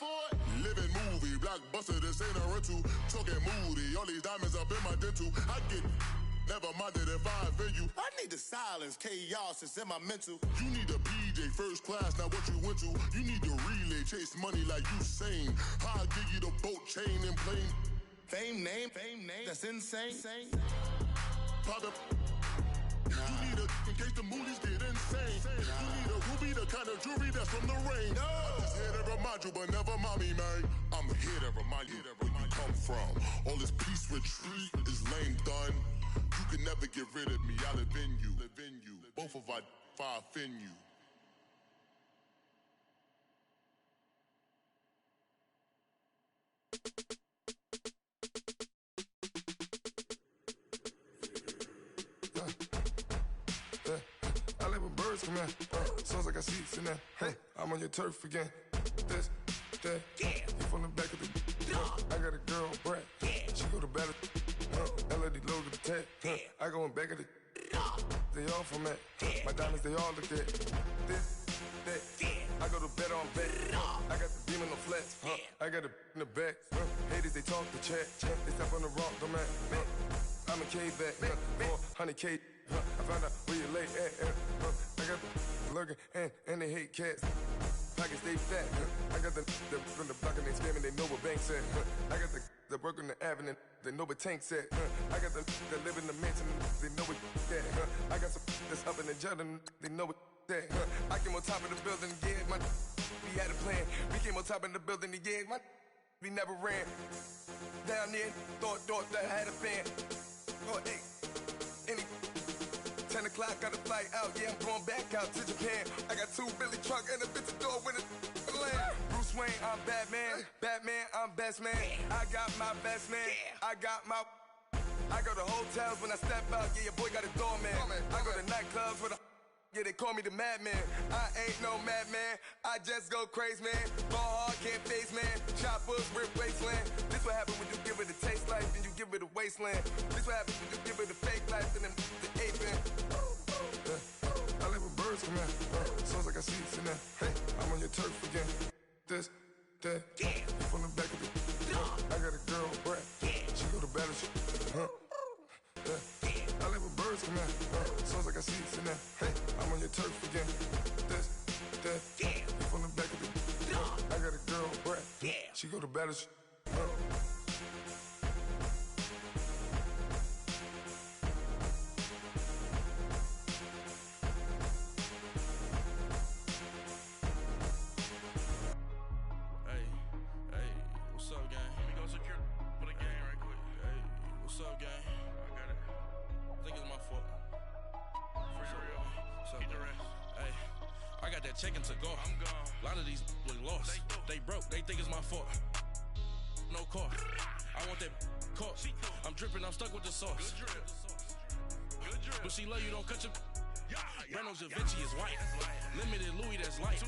for it. Living movie, blockbuster, this ain't a rental. Talking moody, all these diamonds up in my dental. I get never minded if I offend you. I need the silence, chaos is in my mental. You need a PJ, first class, not what you went to. You need the relay, chase money like Usain. I'll give you the boat, chain, and plane. Fame name, that's insane. Pop up. You need a, in case the movies get insane. You need a ruby, the kind of jewelry that's from the rain. I'm just here to remind you, but never mommy, man. I'm here to remind you where you come from. All this peace retreat is lame done. You can never get rid of me, I live in you. Both of our offend you. I live with birds come in. Sounds like I seats in there. Hey, I'm on your turf again. This, that, you from the back of the. I got a girl, Brad. She go to battle. LED logo the tag. I go in back of the. They all from that. My diamonds, they all look at. This, that. I go to bed on bed. I got the beam in the flats. I got it in the back. Haters, they talk the chat. They step on the rock, don't matter. I'm a K-back. 400K. I found out where you lay at. I got the lurking and they hate cats. Pockets stay fat. I got the from the block and they scamming, they know what banks at. I got the work on the avenue, they know what tanks at. I got the live in the mansion, they know what that. I got some that's up in the jungle, they know what that. I came on top of the building, yeah, my we had a plan. We came on top of the building, yeah, my we never ran. Down there, thought that I had a fan. Oh, hey, any 10 o'clock, got a flight out, yeah, I'm going back out to Japan. I got 2 Billy truck and a bitch door with a land. Bruce Wayne, I'm Batman. Batman, I'm best man. I got my best man. I go to hotels when I step out, yeah, your boy got a doorman. I go to nightclubs with a yeah, they call me the madman. I ain't no madman, I just go crazy, man. Ball hard, can't face, man. Choppers, rip wasteland. This what happen when you give it a taste life and you give it a wasteland. This what happen when you give it a fake life and then the ape man. I live with birds come in. Sounds like I seats in there. Hey, I'm on your turf again. This, that, you from the back of the. I got a girl, Brad. She go to battle. I live with birds come in. Sounds like I seats in there. Hey, I'm on your turf again. This, that, you from the back of the. I got a girl, Brad. She go to battle. Checking to go. I'm gone. A lot of these look lost. They broke. They think it's my fault. No car. I want that car. I'm dripping. I'm stuck with the sauce. Good drip. But she love you. Don't cut your. Reynolds Da Vinci is white. Limited Louis, that's light.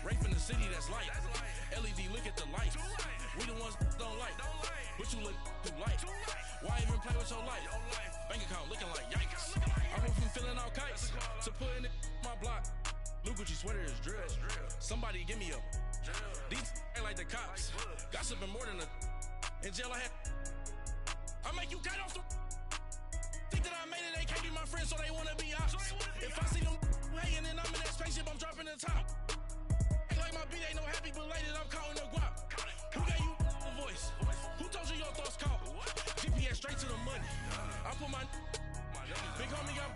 Rape in the city, that's light. LED, look at the lights. We the ones don't like. But you look too light. Why even play with your life? Bank account looking like yikes. I went from filling out kites to putting it in my block. Blue Gucci sweater is drill. Somebody give me a these ain't like the cops. Gossiping more than a in jail I had. I make you cut off the think that I made it, they can't be my friends, so they wanna be ops. If I see them hanging and I'm in that spaceship, I'm dropping the top. Act like my beat ain't no happy belated, I'm counting the guap. Who gave you a voice? Who told you your thoughts count? GPS straight to the money. I put my big homie got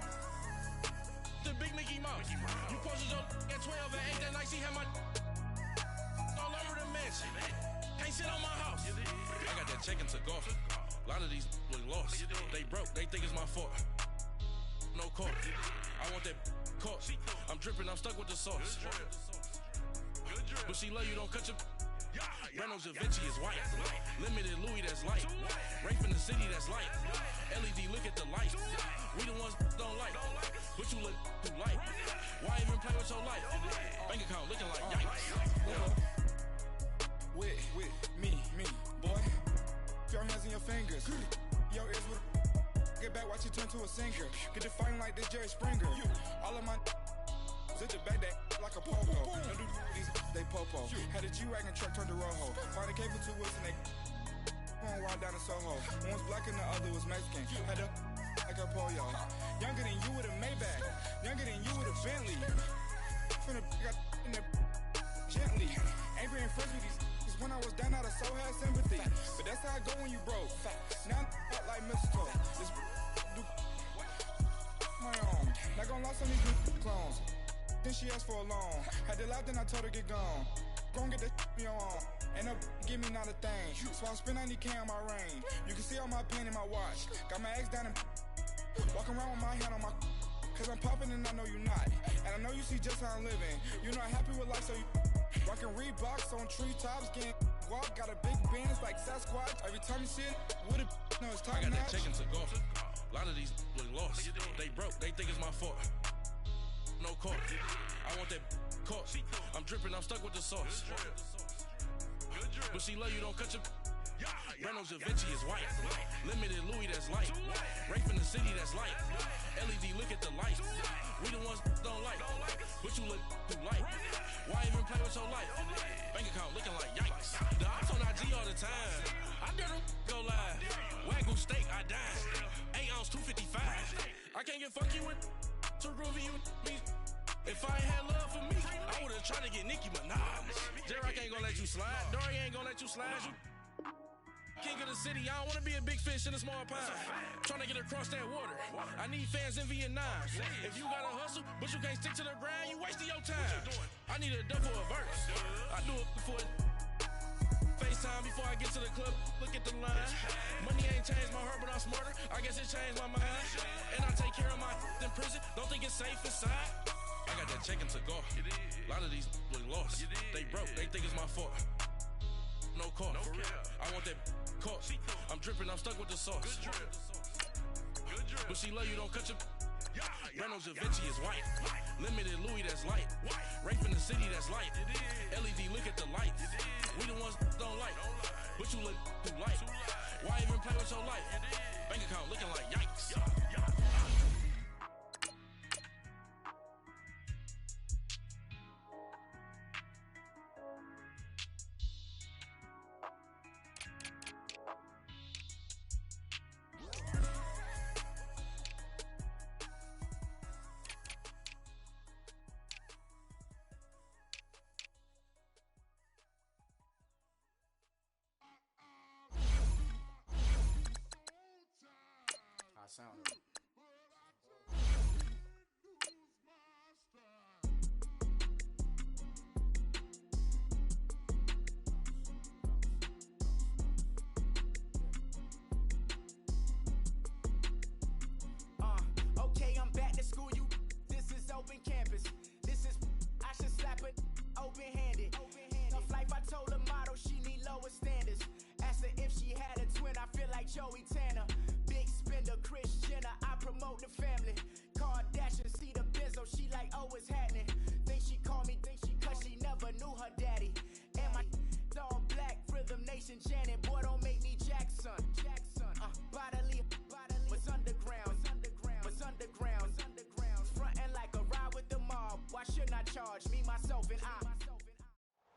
the big Mickey Mouse. You posted your at 12 and 8 that night, she had my all over the mansion. Can't sit on my house. I got that checking to golf. A lot of these look lost. They broke, they think it's my fault. No car. I want that car. I'm dripping, I'm stuck with the sauce. But she love you, don't cut your. Reynolds Da Vinci is white. Limited Louis, that's light. Rape in the city, that's light. LED, look at the lights. We the ones don't like. But you look too light. Why even play with your life? Bank account looking like yikes. With me, boy. Your hands in your fingers. Your ears with get back, watch you turn to a singer. Get the fighting like this Jerry Springer. All of my Zip the back that like a popo. Don't do these, they popo. Had a G-Wagon truck turned to Rojo. Find a cable 2 wheels and they going wild down in Soho. One was black and the other was Mexican. Had a like a pollo. Younger than you with a Maybach. Younger than you with a Bentley. From the got in the gently. Ain't being friends with these. When I was down out, I so had sympathy. But that's how I go when you broke. Now I'm like mistletoe. This do my own. Not gonna lie, some of these new clones. Then she asked for a loan. Had to laugh, then I told her get gone. Gon' get that me on. Ain't no give me not a thing. So I spend 90K on my range. You can see all my pain in my watch. Got my ex down and walking around with my hand on my. Cause I'm popping and I know you not. And I know you see just how I'm living. You're not happy with life, so you rockin' Reeboks on treetops, getting walk. Got a big Benz like Sasquatch. Every time you see it, with a no, it's time. I got that chicken to go. A lot of these look lost. They broke, they think it's my fault. No court. I want that caught. I'm dripping, I'm stuck with the sauce. But she love you, don't cut your. Reynolds Da Vinci is white. Limited Louis, that's light. Rape in the city, that's light. LED, look at the light. We the ones don't like. But you look too light. Why even play with your life? Bank account looking like yikes. The ops on IG all the time. I dare them go live. Wagyu steak, I died. 8 ounce, 255. I can't get funky with too groovy you me. If I ain't had love for me, I would've tried to get Nicki Minaj. J-Rock ain't gonna let you slide. Dory ain't gonna let you slide. You king of the city, I don't wanna be a big fish in a small pond. Trying to get across that water. I need fans in Vietnam. If you gotta hustle, but you can't stick to the grind, you wasting your time. I need a dub for a verse. I do it for FaceTime before I get to the club. Look at the line. Money ain't changed my heart, but I'm smarter. I guess it changed my mind. And I take care of my in prison. Don't think it's safe inside. I got that chicken to go. A lot of these look lost. They broke, they think it's my fault. No court. I want that caught. I'm dripping, I'm stuck with the sauce. But she love you, don't cut your. Reynolds Da Vinci is white. Limited Louis, that's light. Rape in the city, that's light. LED, look at the light. We the ones don't like. But you look too light. Why even play with your life? Bank account looking like yikes. Sound. Okay, I'm back to school. This is open campus. This is I should slap it open-handed. Tough life, I told her model she need lower standards. Asked her if she had a twin. I feel like Joey Tanner. Chris Jenner, I promote the family. Kardashian, see the Benzo, she like, oh, it's happening. Think she call me, cause she never knew her daddy. And my all black, Rhythm Nation, Janet, boy, don't make me Jackson. Bodily, was underground. Frontin' like a ride with the mob. Why shouldn't I charge me, myself, and I?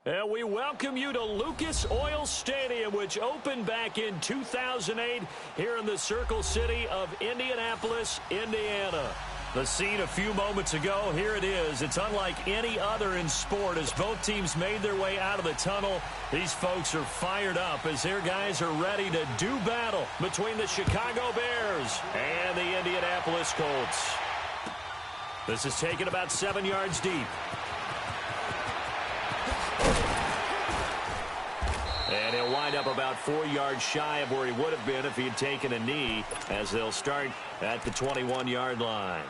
And we welcome you to Lucas Oil Stadium, which opened back in 2008 here in the Circle City of Indianapolis, Indiana. The scene a few moments ago, here it is. It's unlike any other in sport as both teams made their way out of the tunnel. These folks are fired up as their guys are ready to do battle between the Chicago Bears and the Indianapolis Colts. This is taken about 7 yards deep. And he'll wind up about 4 yards shy of where he would have been if he had taken a knee, as they'll start at the 21-yard line.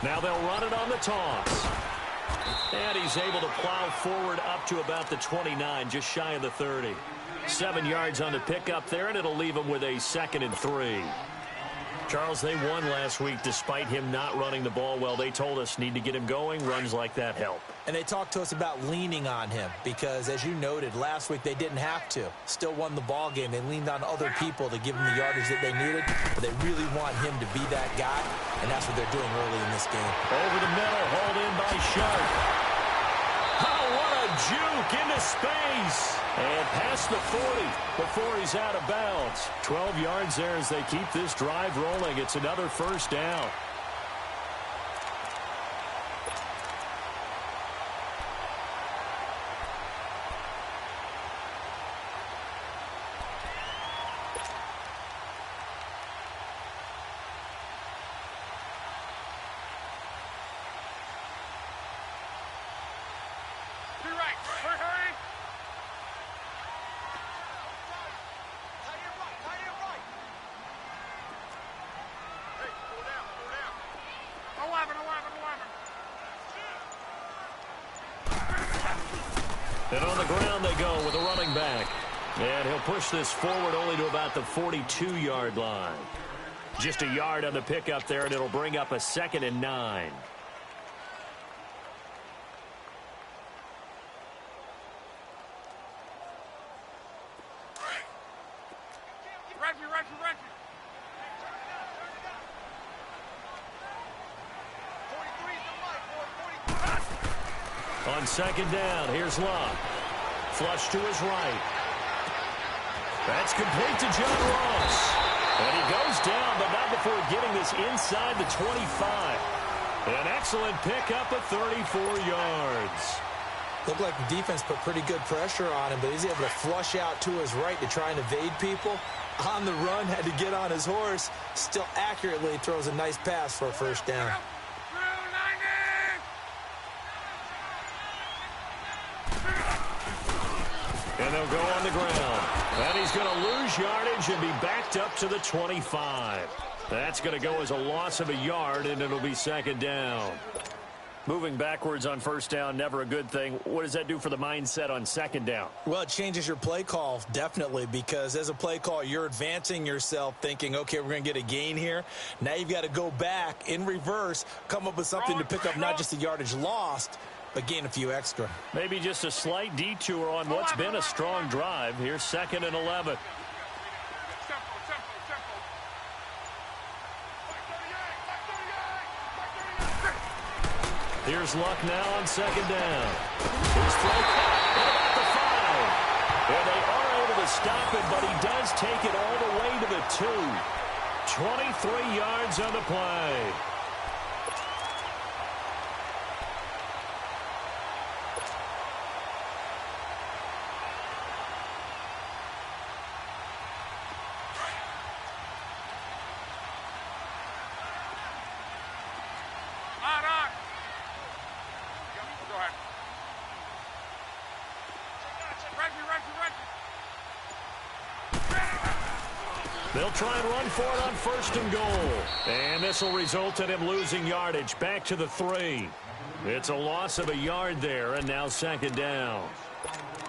Now they'll run it on the toss. And he's able to plow forward up to about the 29, just shy of the 30. 7 yards on the pickup there, and it'll leave him with a 2nd and 3. Charles, they won last week despite him not running the ball well. They told us need to get him going. Runs like that help. And they talked to us about leaning on him because, as you noted, last week they didn't have to. Still won the ball game. They leaned on other people to give him the yardage that they needed, but they really want him to be that guy, and that's what they're doing early in this game. Over the middle, hauled in by Sharp. Oh, what a juke into space. And past the 40 before he's out of bounds. 12 yards there as they keep this drive rolling. It's another first down. And on the ground they go with a running back. And he'll push this forward only to about the 42-yard line. Just a yard on the pickup there, and it'll bring up a 2nd and 9. On 2nd down, here's Locke. Flush to his right. That's complete to John Ross. And he goes down, but not before getting this inside the 25. An excellent pickup of 34 yards. Looked like the defense put pretty good pressure on him, but he's able to flush out to his right to try and evade people. On the run, had to get on his horse. Still accurately throws a nice pass for a first down. And they'll go on the ground. And he's going to lose yardage and be backed up to the 25. That's going to go as a loss of a yard, and it'll be 2nd down. Moving backwards on first down, never a good thing. What does that do for the mindset on 2nd down? Well, it changes your play call, definitely, because as a play call, you're advancing yourself thinking, okay, we're going to get a gain here. Now you've got to go back in reverse, come up with something to pick up not just the yardage lost, but gain a few extra. Maybe just a slight detour on what's been a strong drive. Here's 2nd and 11. Here's Luck now on 2nd down. Here's throw at the 5. And they are able to stop it, but he does take it all the way to the 2. 23 yards on the play. They'll try and run for it on 1st and goal. And this will result in him losing yardage back to the 3. It's a loss of a yard there, and now 2nd down.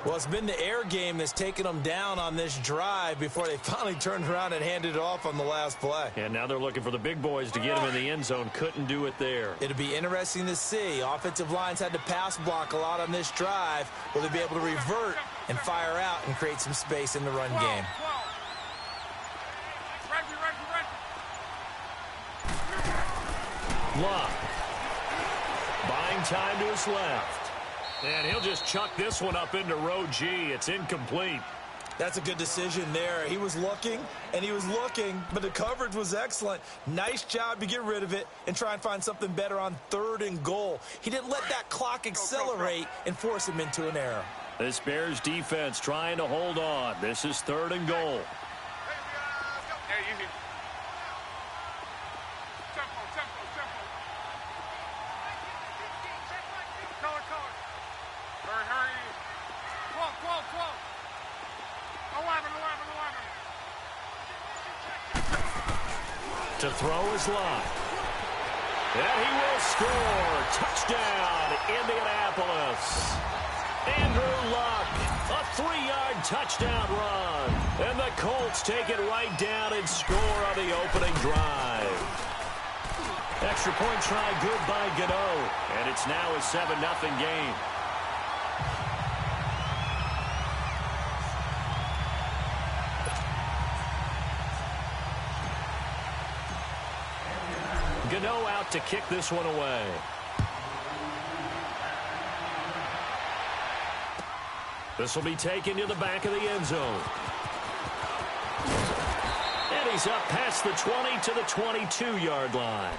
Well, it's been the air game that's taken them down on this drive before they finally turned around and handed it off on the last play. And now they're looking for the big boys to get him in the end zone. Couldn't do it there. It'll be interesting to see. Offensive lines had to pass block a lot on this drive. Will they be able to revert and fire out and create some space in the run game? Locke. Buying time to his left. And he'll just chuck this one up into row G. It's incomplete. That's a good decision there. He was looking, and he was looking, but the coverage was excellent. Nice job to get rid of it and try and find something better on 3rd and goal. He didn't let that clock accelerate and force him into an error. This Bears defense trying to hold on. This is 3rd and goal. To throw is Locke. And he will score. Touchdown, Indianapolis. Andrew Luck, a 3-yard touchdown run. And the Colts take it right down and score on the opening drive. Extra point try good by Gano. And it's now a 7-0 game. Gano out to kick this one away. This will be taken to the back of the end zone. And he's up past the 20 to the 22-yard line.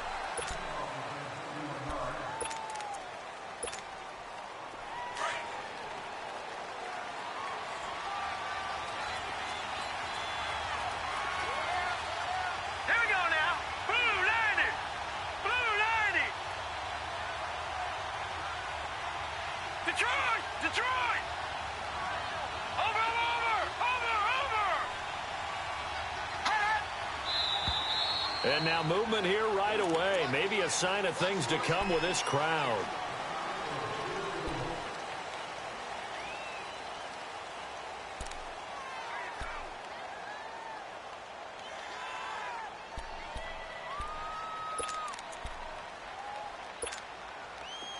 And now movement here right away. Maybe a sign of things to come with this crowd.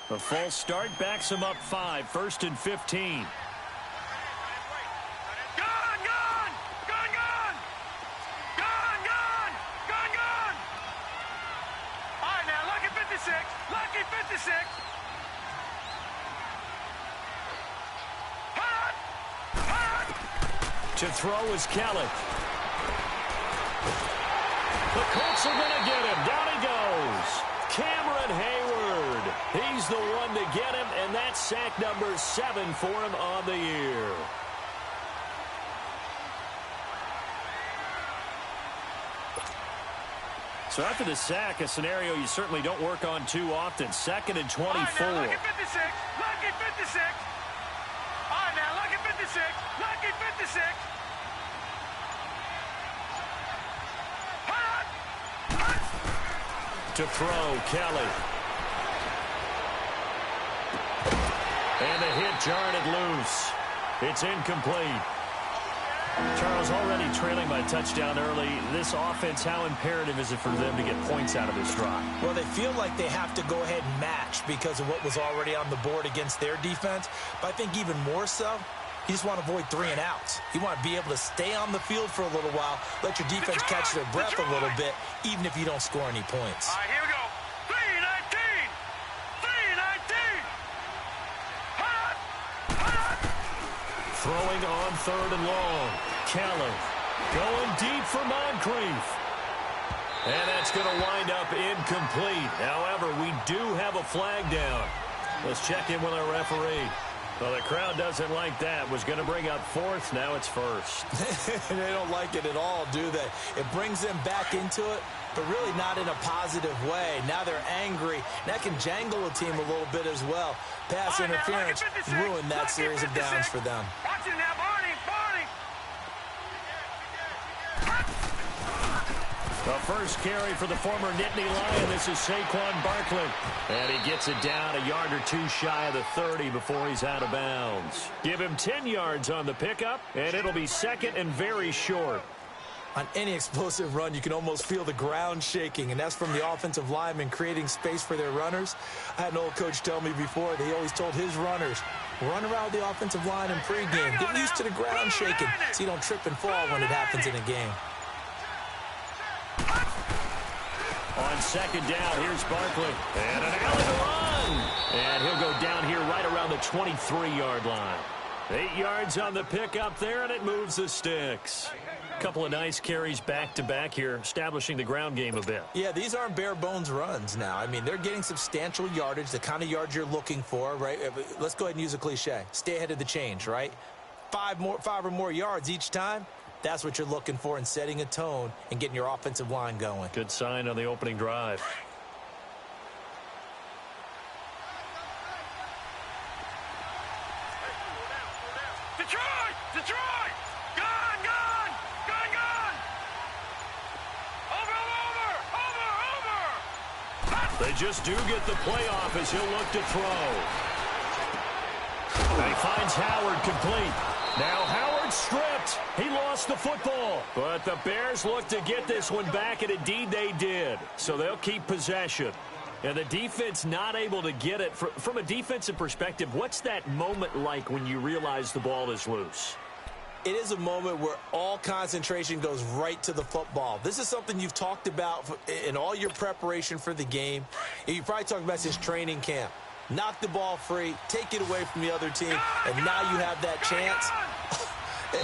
A false start backs him up 5, 1st and 15. To throw is Kelly. The Colts are going to get him. Down he goes. Cameron Hayward. He's the one to get him, and that's sack number 7 for him on the year. So after the sack, a scenario you certainly don't work on too often. 2nd and 24. All right, now look at 56. Look at 56. All right, now look at 56. Look at 56. To throw, Kelly. And the hit jarred it loose. It's incomplete. Charles, already trailing by a touchdown early. This offense, how imperative is it for them to get points out of this drive? Well, they feel like they have to go ahead and match because of what was already on the board against their defense. But I think even more so, you just want to avoid 3 and outs. You want to be able to stay on the field for a little while, let your defense catch their breath a little bit, even if you don't score any points. All right, here we go. 3-19. 3-19. Throwing on 3rd and long. Kelly going deep for Moncrief. And that's going to wind up incomplete. However, we do have a flag down. Let's check in with our referee. Well, the crowd doesn't like that. Was going to bring up 4th. Now it's 1st. They don't like it at all, do they? It brings them back into it, but really not in a positive way. Now they're angry. That can jangle a team a little bit as well. Pass interference ruined that series of downs for them. Watch it now, Barney. The first carry for the former Nittany Lion. This is Saquon Barkley. And he gets it down a yard or 2 shy of the 30 before he's out of bounds. Give him 10 yards on the pickup, and it'll be 2nd and very short. On any explosive run, you can almost feel the ground shaking, and that's from the offensive linemen creating space for their runners. I had an old coach tell me before, he always told his runners, run around the offensive line in pregame. Get used to the ground shaking so you don't trip and fall when it happens in a game. On 2nd down, here's Barkley. And an alley to run. And he'll go down here right around the 23-yard line. 8 yards on the pickup there, and it moves the sticks. Couple of nice carries back-to-back here, establishing the ground game a bit. Yeah, these aren't bare-bones runs now. I mean, they're getting substantial yardage, the kind of yards you're looking for, right? Let's go ahead and use a cliche. Stay ahead of the change, right? 5 or more yards each time. That's what you're looking for in setting a tone and getting your offensive line going. Good sign on the opening drive. Detroit! Gone! Over! They just do get the playoff as he'll look to throw. And he finds Howard complete. Now Howard stripped. He lost the football. But the Bears look to get this one back, and indeed they did. So they'll keep possession. And the defense not able to get it. From a defensive perspective, what's that moment like when you realize the ball is loose? It is a moment where all concentration goes right to the football. This is something you've talked about in all your preparation for the game. And you probably talked about since training camp. Knock the ball free, take it away from the other team, and now you have that chance.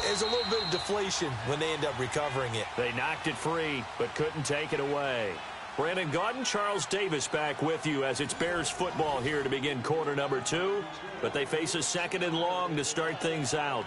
There's a little bit of deflation when they end up recovering it. They knocked it free, but couldn't take it away. Brandon Gaudin, Charles Davis back with you as it's Bears football here to begin quarter number 2. But they face a 2nd and long to start things out.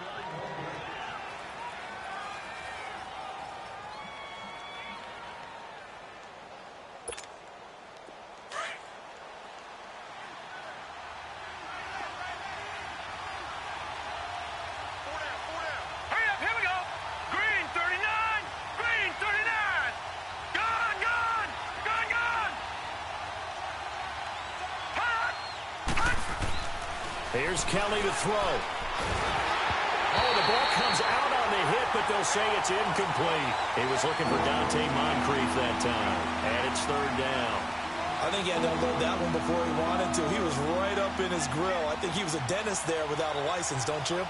Here's Kelly to throw. Oh, the ball comes out on the hit, but they'll say it's incomplete. He was looking for Dante Moncrief that time, and it's 3rd down. I think he had to unload that one before he wanted to. He was right up in his grill. I think he was a dentist there without a license, don't you?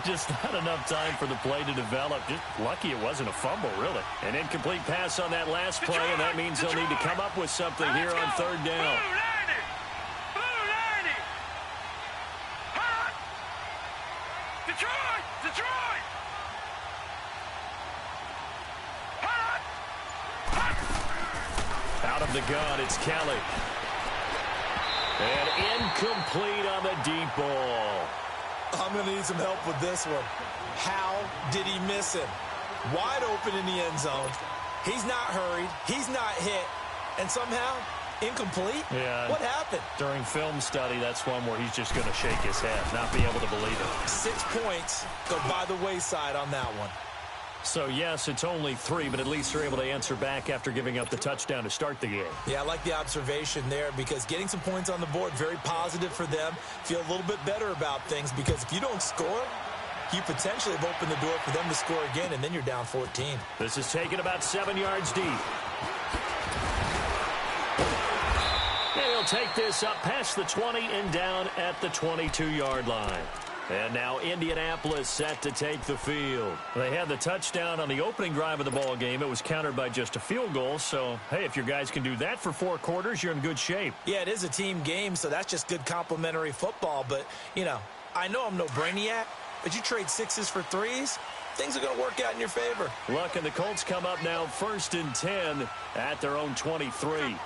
Just not enough time for the play to develop. Just lucky it wasn't a fumble, really. An incomplete pass on that last play, and that means they'll need to come up with something here on 3rd down. Detroit! Out of the gun, it's Kelly. And incomplete on the deep ball. I'm going to need some help with this one. How did he miss him? Wide open in the end zone. He's not hurried. He's not hit. And somehow, incomplete? Yeah. What happened? During film study, that's one where he's just going to shake his head, not be able to believe it. 6 points go by the wayside on that one. So, yes, it's only 3, but at least they're able to answer back after giving up the touchdown to start the game. Yeah, I like the observation there because getting some points on the board, very positive for them. Feel a little bit better about things because if you don't score, you potentially have opened the door for them to score again, and then you're down 14. This is taken about 7 yards deep. And he'll take this up past the 20 and down at the 22-yard line. And now Indianapolis set to take the field. They had the touchdown on the opening drive of the ball game. It was countered by just a field goal. So, hey, if your guys can do that for 4 quarters, you're in good shape. Yeah, it is a team game, so that's just good complimentary football. But, you know, I know I'm no brainiac, but you trade 6s for 3s, things are going to work out in your favor. Look, and the Colts come up now 1st and 10 at their own 23.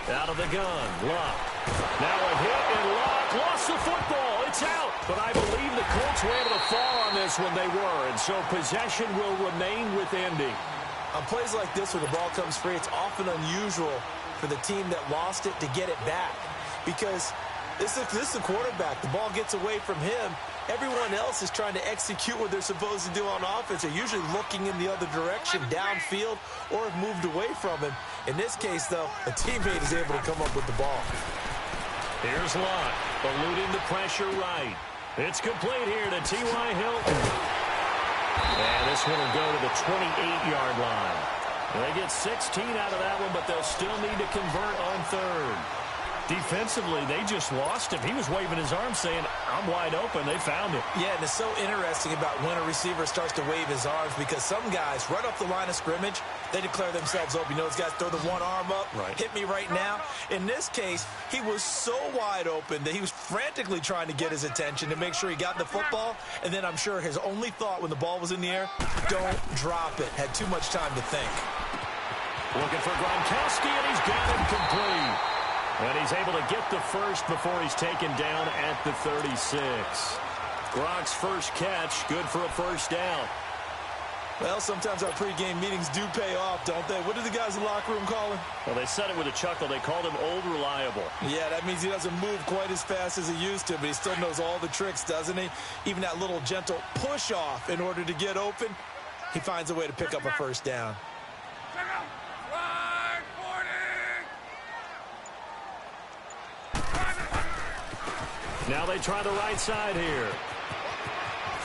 Out of the gun, Luck. Now a hit, and Luck lost the football. It's out. But I believe the Colts were able to fall on this when they were, and so possession will remain with Indy. On plays like this where the ball comes free, it's often unusual for the team that lost it to get it back. Because this is the quarterback. The ball gets away from him. Everyone else is trying to execute what they're supposed to do on offense. They're usually looking in the other direction, downfield, or have moved away from him. In this case, though, a teammate is able to come up with the ball. Here's Luck, eluding the pressure right. It's complete here to T.Y. Hilton. And this one will go to the 28-yard line. They get 16 out of that one, but they'll still need to convert on 3rd. Defensively, they just lost him. He was waving his arms saying, I'm wide open. They found him. Yeah, and it's so interesting about when a receiver starts to wave his arms because some guys, right off the line of scrimmage, they declare themselves open. You know, those guys throw the one arm up, hit me right now. In this case, he was so wide open that he was frantically trying to get his attention to make sure he got the football. And then I'm sure his only thought when the ball was in the air, don't drop it. Had too much time to think. Looking for Gronkowski, and he's got him complete. And he's able to get the first before he's taken down at the 36. Gronk's first catch, good for a first down. Well, sometimes our pregame meetings do pay off, don't they? What do the guys in the locker room call him? Well, they said it with a chuckle. They called him Old Reliable. trouble. Yeah, that means he doesn't move quite as fast as he used to, but he still knows all the tricks, doesn't he? Even that little gentle push-off in order to get open, he finds a way to pick up a first down. Now they try the right side here.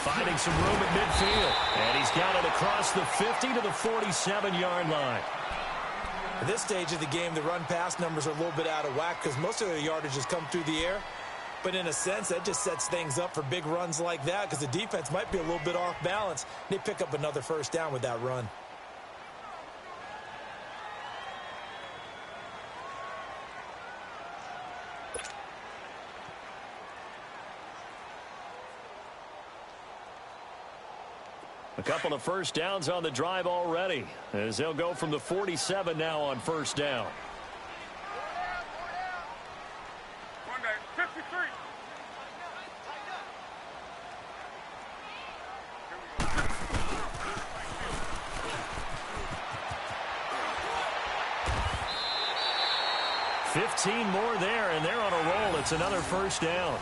Finding some room at midfield. And he's got it across the 50 to the 47-yard line. At this stage of the game, the run-pass numbers are a little bit out of whack because most of their yardage has come through the air. But in a sense, that just sets things up for big runs like that because the defense might be a little bit off balance. They pick up another first down with that run. A couple of first downs on the drive already, as they'll go from the 47 now on first down. 53. $15 more there, and they're on a roll. It's another first down.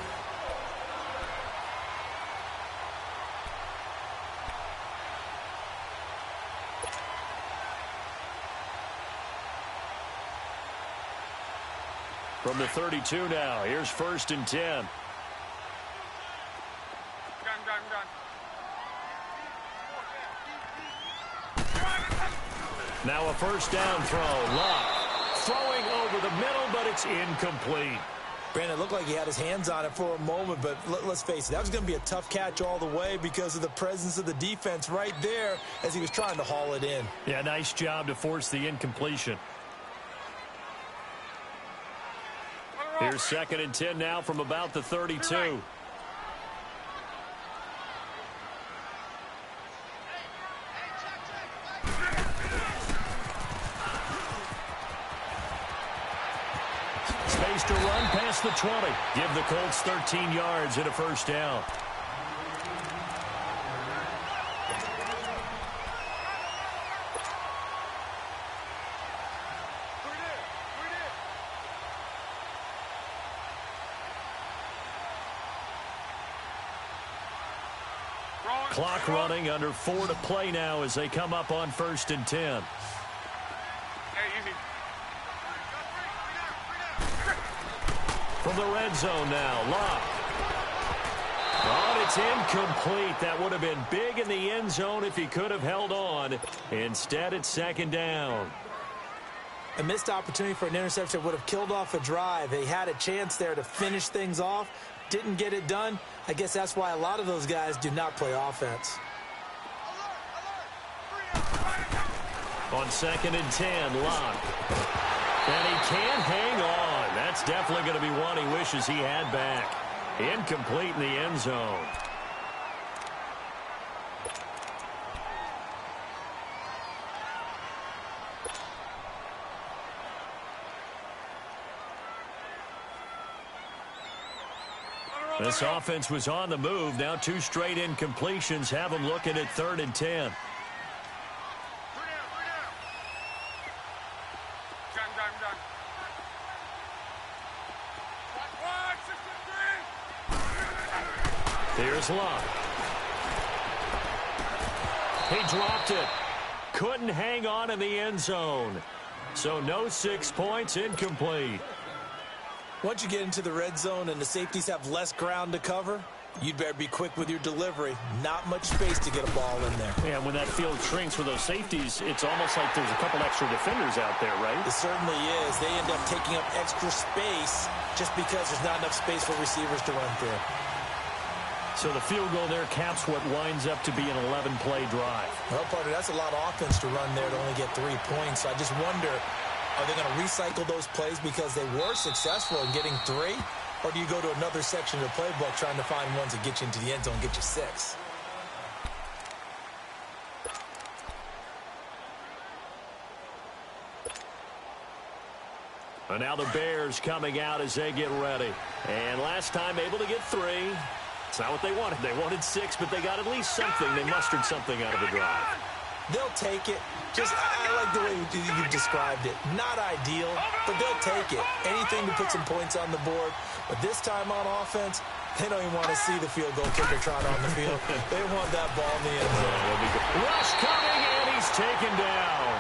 From the 32 now, here's 1st and 10. Done. Now a first down throw. Love throwing over the middle, but it's incomplete. Brandon, it looked like he had his hands on it for a moment, but let's face it, that was going to be a tough catch all the way because of the presence of the defense right there as he was trying to haul it in. Yeah, nice job to force the incompletion. Here's 2nd and 10 now from about the 32. Space to run past the 20. Give the Colts 13 yards and a first down. Clock running, under 4 to play now as they come up on 1st and 10. From the red zone now, Locke. Oh, it's incomplete. That would have been big in the end zone if he could have held on. Instead, it's 2nd down. A missed opportunity for an interception would have killed off a drive. They had a chance there to finish things off. Didn't get it done. I guess that's why a lot of those guys do not play offense. On 2nd and 10, Locke. And he can't hang on. That's definitely going to be one he wishes he had back. Incomplete in the end zone. This offense was on the move. Now 2 straight incompletions have them looking at 3rd and 10. Here's Locke. He dropped it. Couldn't hang on in the end zone. So no 6 points, incomplete. Once you get into the red zone and the safeties have less ground to cover, you'd better be quick with your delivery. Not much space to get a ball in there. Yeah, when that field shrinks with those safeties, it's almost like there's a couple extra defenders out there, right? It certainly is. They end up taking up extra space just because there's not enough space for receivers to run through. So the field goal there caps what winds up to be an 11-play drive. Well, partner, that's a lot of offense to run there to only get 3 points. So I just wonder, are they going to recycle those plays because they were successful in getting 3? Or do you go to another section of the playbook trying to find ones that get you into the end zone and get you 6? And now the Bears coming out as they get ready. And last time able to get 3. It's not what they wanted. They wanted 6, but they got at least something. They mustered something out of the drive. They'll take it. Just, I like the way you described it. Not ideal, but they'll take it. Anything to put some points on the board. But this time on offense, they don't even want to see the field goal kicker trot on the field. They want that ball in the end zone. Rush coming, and he's taken down.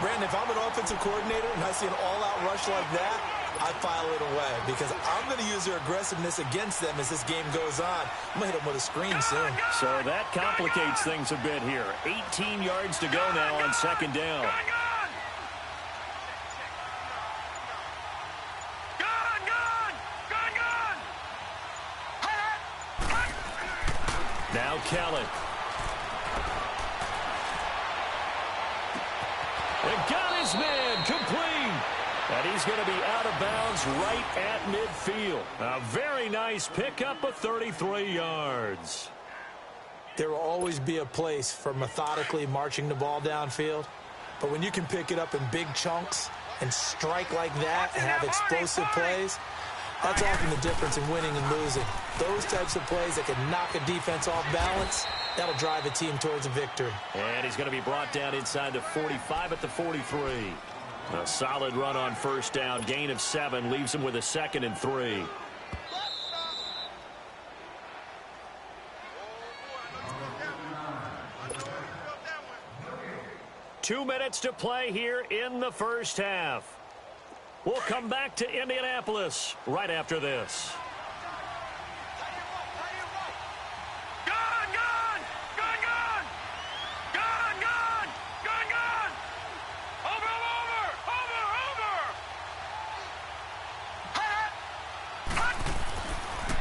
Brandon, if I'm an offensive coordinator and I see an all-out rush like that, I file it away because I'm going to use their aggressiveness against them as this game goes on. I'm going to hit them with a screen soon. So that complicates things a bit here. 18 yards to go now on second down. Now Kelly. And got his man complete. And he's going to be out of bounds right at midfield. A very nice pickup of 33 yards. There will always be a place for methodically marching the ball downfield. But when you can pick it up in big chunks and strike like that and have explosive plays, that's often the difference in winning and losing. Those types of plays that can knock a defense off balance, that'll drive a team towards a victory. And he's going to be brought down inside the 45 at the 43. A solid run on first down. Gain of 7 leaves him with a 2nd and 3. Two minutes to play here in the first half. We'll come back to Indianapolis right after this.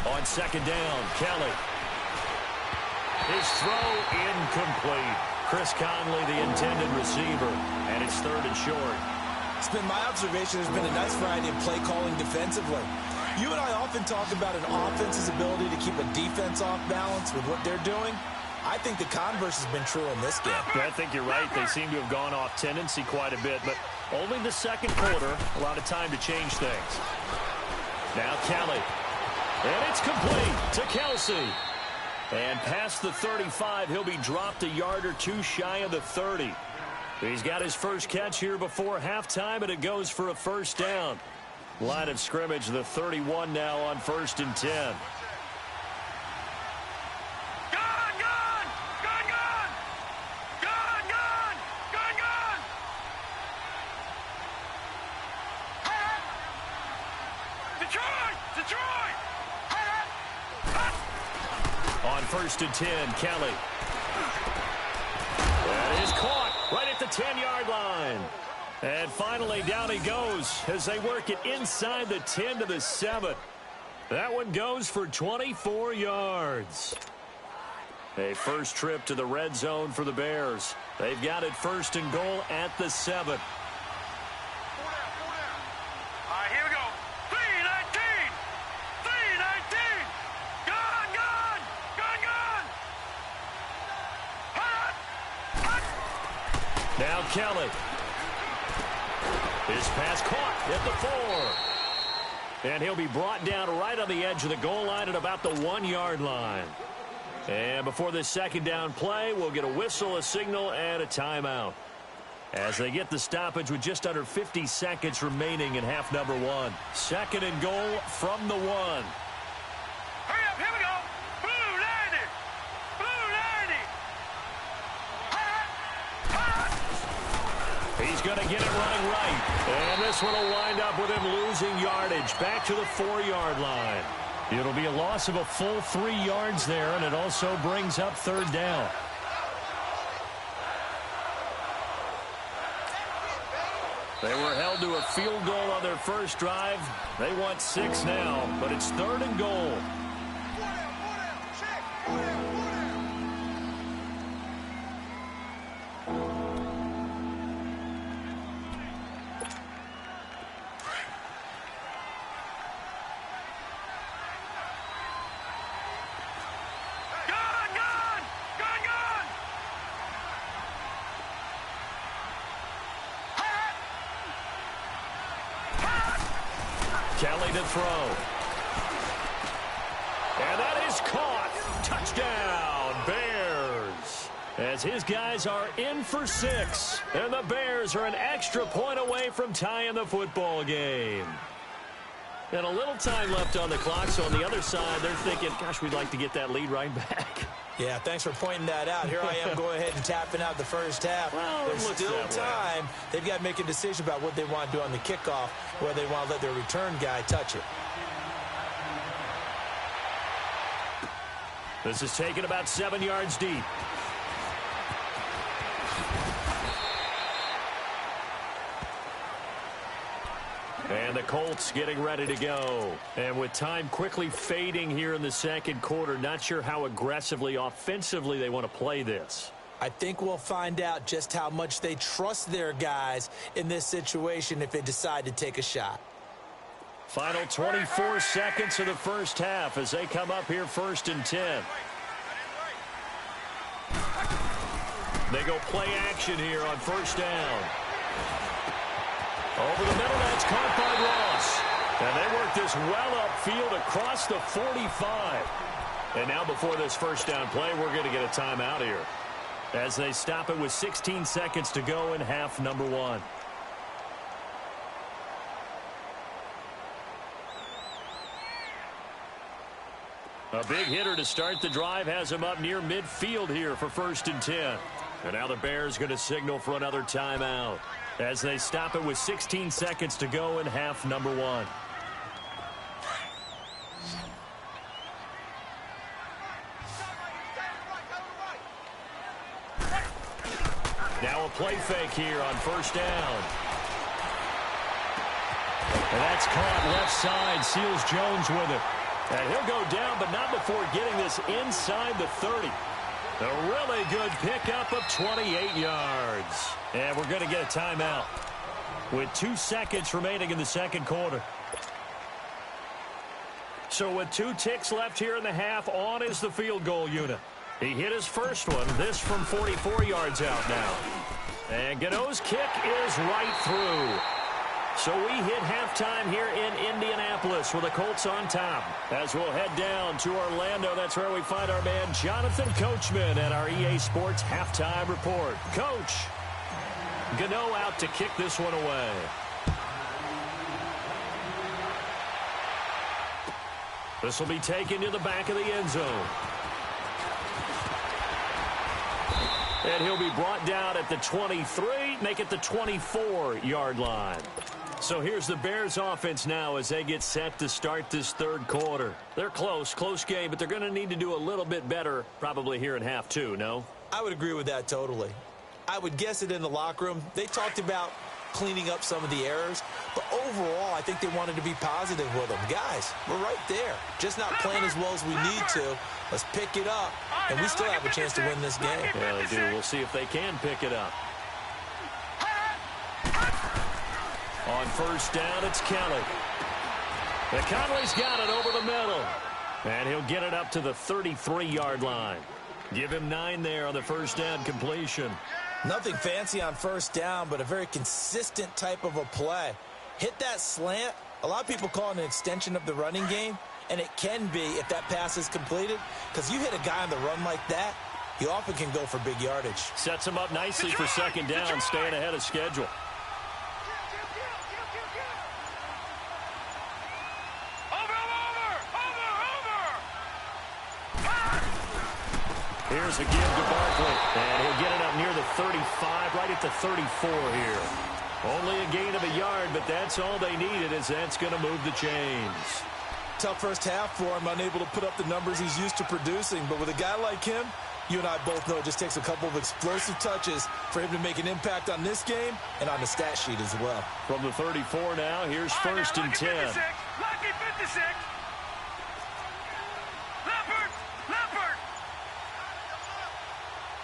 On second down, Kelly. His throw incomplete. Chris Conley, the intended receiver, and it's 3rd and short. It's been my observation there's been a nice variety of play calling defensively. You and I often talk about an offense's ability to keep a defense off balance with what they're doing. I think the converse has been true in this game. I think you're right. They seem to have gone off tendency quite a bit, but only the second quarter, a lot of time to change things. Now Kelly. And it's complete to Kelsey. And past the 35, he'll be dropped a yard or two shy of the 30. He's got his first catch here before halftime, and it goes for a first down. Line of scrimmage, the 31 now on 1st and 10. On 1st and 10, Kelly. That is caught right at the 10-yard line. And finally, down he goes as they work it inside the 10 to the 7. That one goes for 24 yards. A first trip to the red zone for the Bears. They've got it 1st and goal at the 7. Now Kelly. His pass caught at the 4. And he'll be brought down right on the edge of the goal line at about the 1-yard line. And before this second down play, we'll get a whistle, a signal, and a timeout. As they get the stoppage with just under 50 seconds remaining in half number 1. 2nd and goal from the 1. Hurry up, here we go. Blue 90. Blue 90. He's going to get it running right. And this one will wind up with him losing yardage back to the 4-yard line. It'll be a loss of a full 3 yards there, and it also brings up 3rd down. They were held to a field goal on their first drive. They want 6 now, but it's 3rd and goal. Kelly to throw. And that is caught. Touchdown, Bears. as his guys are in for 6. And the Bears are an extra point away from tying the football game. And a little time left on the clock, so on the other side, they're thinking, gosh, we'd like to get that lead right back. Yeah, thanks for pointing that out. Here I am going ahead and tapping out the first half. Well, there's still time. They've got to make a decision about what they want to do on the kickoff, whether they want to let their return guy touch it. This is taken about 7 yards deep. And the Colts getting ready to go. And with time quickly fading here in the second quarter, not sure how aggressively, offensively they want to play this. I think we'll find out just how much they trust their guys in this situation if they decide to take a shot. Final 24 seconds of the first half as they come up here 1st and 10. They go play action here on 1st down. Over the middle, that's caught by Ross. And they work this well upfield across the 45. And now before this 1st down play, we're going to get a timeout here, as they stop it with 16 seconds to go in half number 1. A big hitter to start the drive has him up near midfield here for 1st and 10. And now the Bears going to signal for another timeout, as they stop it with 16 seconds to go in half number 1. Now a play fake here on 1st down. And that's caught left side. Seals Jones with it. And he'll go down, but not before getting this inside the 30. A really good pickup of 28 yards. And we're going to get a timeout with 2 seconds remaining in the second quarter. So with 2 ticks left here in the half, on is the field goal unit. He hit his first one, this from 44 yards out now. And Gano's kick is right through. So we hit halftime here in Indianapolis with the Colts on top. As we'll head down to Orlando, that's where we find our man Jonathan Coachman at our EA Sports Halftime Report. Coach, Gano out to kick this one away. This will be taken to the back of the end zone. And he'll be brought down at the 23, make it the 24-yard line. So here's the Bears offense now as they get set to start this third quarter. They're close game, but they're going to need to do a little bit better probably here in half 2, no? I would agree with that totally. I would guess it in the locker room. They talked about cleaning up some of the errors, but overall I think they wanted to be positive with them. Guys, we're right there. Just not playing as well as we need to. Let's pick it up, and we still have a chance to win this game. Yeah, they do. We'll see if they can pick it up. On 1st down, it's Kelly. And Conley's got it over the middle. And he'll get it up to the 33-yard line. Give him 9 there on the 1st down completion. Nothing fancy on 1st down, but a very consistent type of a play. Hit that slant. A lot of people call it an extension of the running game, and it can be if that pass is completed, because you hit a guy on the run like that, you often can go for big yardage. Sets him up nicely for 2nd down, staying ahead of schedule. Here's a give to Barkley, and he'll get it up near the 35, right at the 34 here. Only a gain of a yard, but that's all they needed, as that's going to move the chains. Tough first half for him, unable to put up the numbers he's used to producing, but with a guy like him, you and I both know it just takes a couple of explosive touches for him to make an impact on this game and on the stat sheet as well. From the 34 now, here's 1st and 10. Lucky 56. Leopard.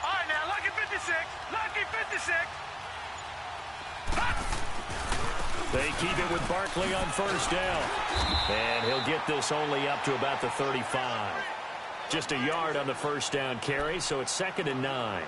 All right, now, lucky 56. Lucky 56. They keep it with Barkley on 1st down. And he'll get this only up to about the 35. Just a yard on the 1st down carry, so it's 2nd and 9.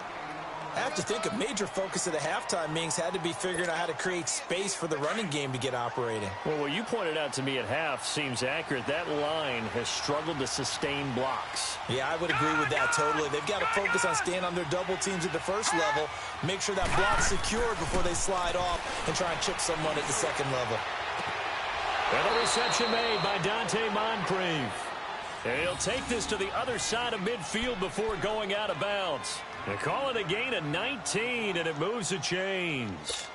I have to think a major focus of the halftime meetings had to be figuring out how to create space for the running game to get operating. Well, what you pointed out to me at half seems accurate. That line has struggled to sustain blocks. Yeah, I would agree with that totally. They've got to focus on staying on their double teams at the first level, make sure that block's secured before they slide off and try and chip someone at the second level. And the reception made by Dante Moncrief. And he'll take this to the other side of midfield before going out of bounds. They call it a gain of 19, and it moves the chains.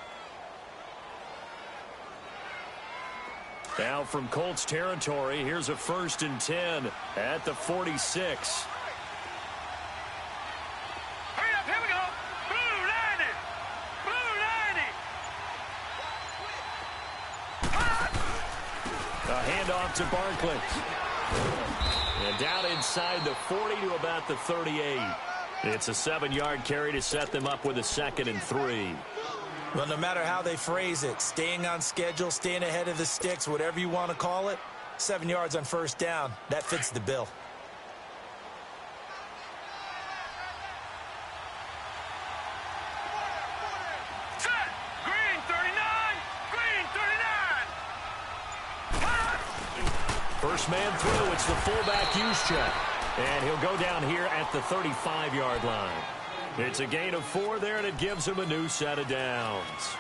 Now from Colts territory, here's a 1st and 10 at the 46. Hurry up, here we go. Blue 90. Blue 90. A handoff to Barkley. And down inside the 40 to about the 38. It's a 7-yard carry to set them up with a 2nd and 3. Well, no matter how they phrase it, staying on schedule, staying ahead of the sticks, whatever you want to call it, 7 yards on 1st down, that fits the bill. Set. Green 39. Green 39. First man through, it's the fullback Juszczyk. And he'll go down here at the 35-yard line. It's a gain of 4 there, and it gives him a new set of downs.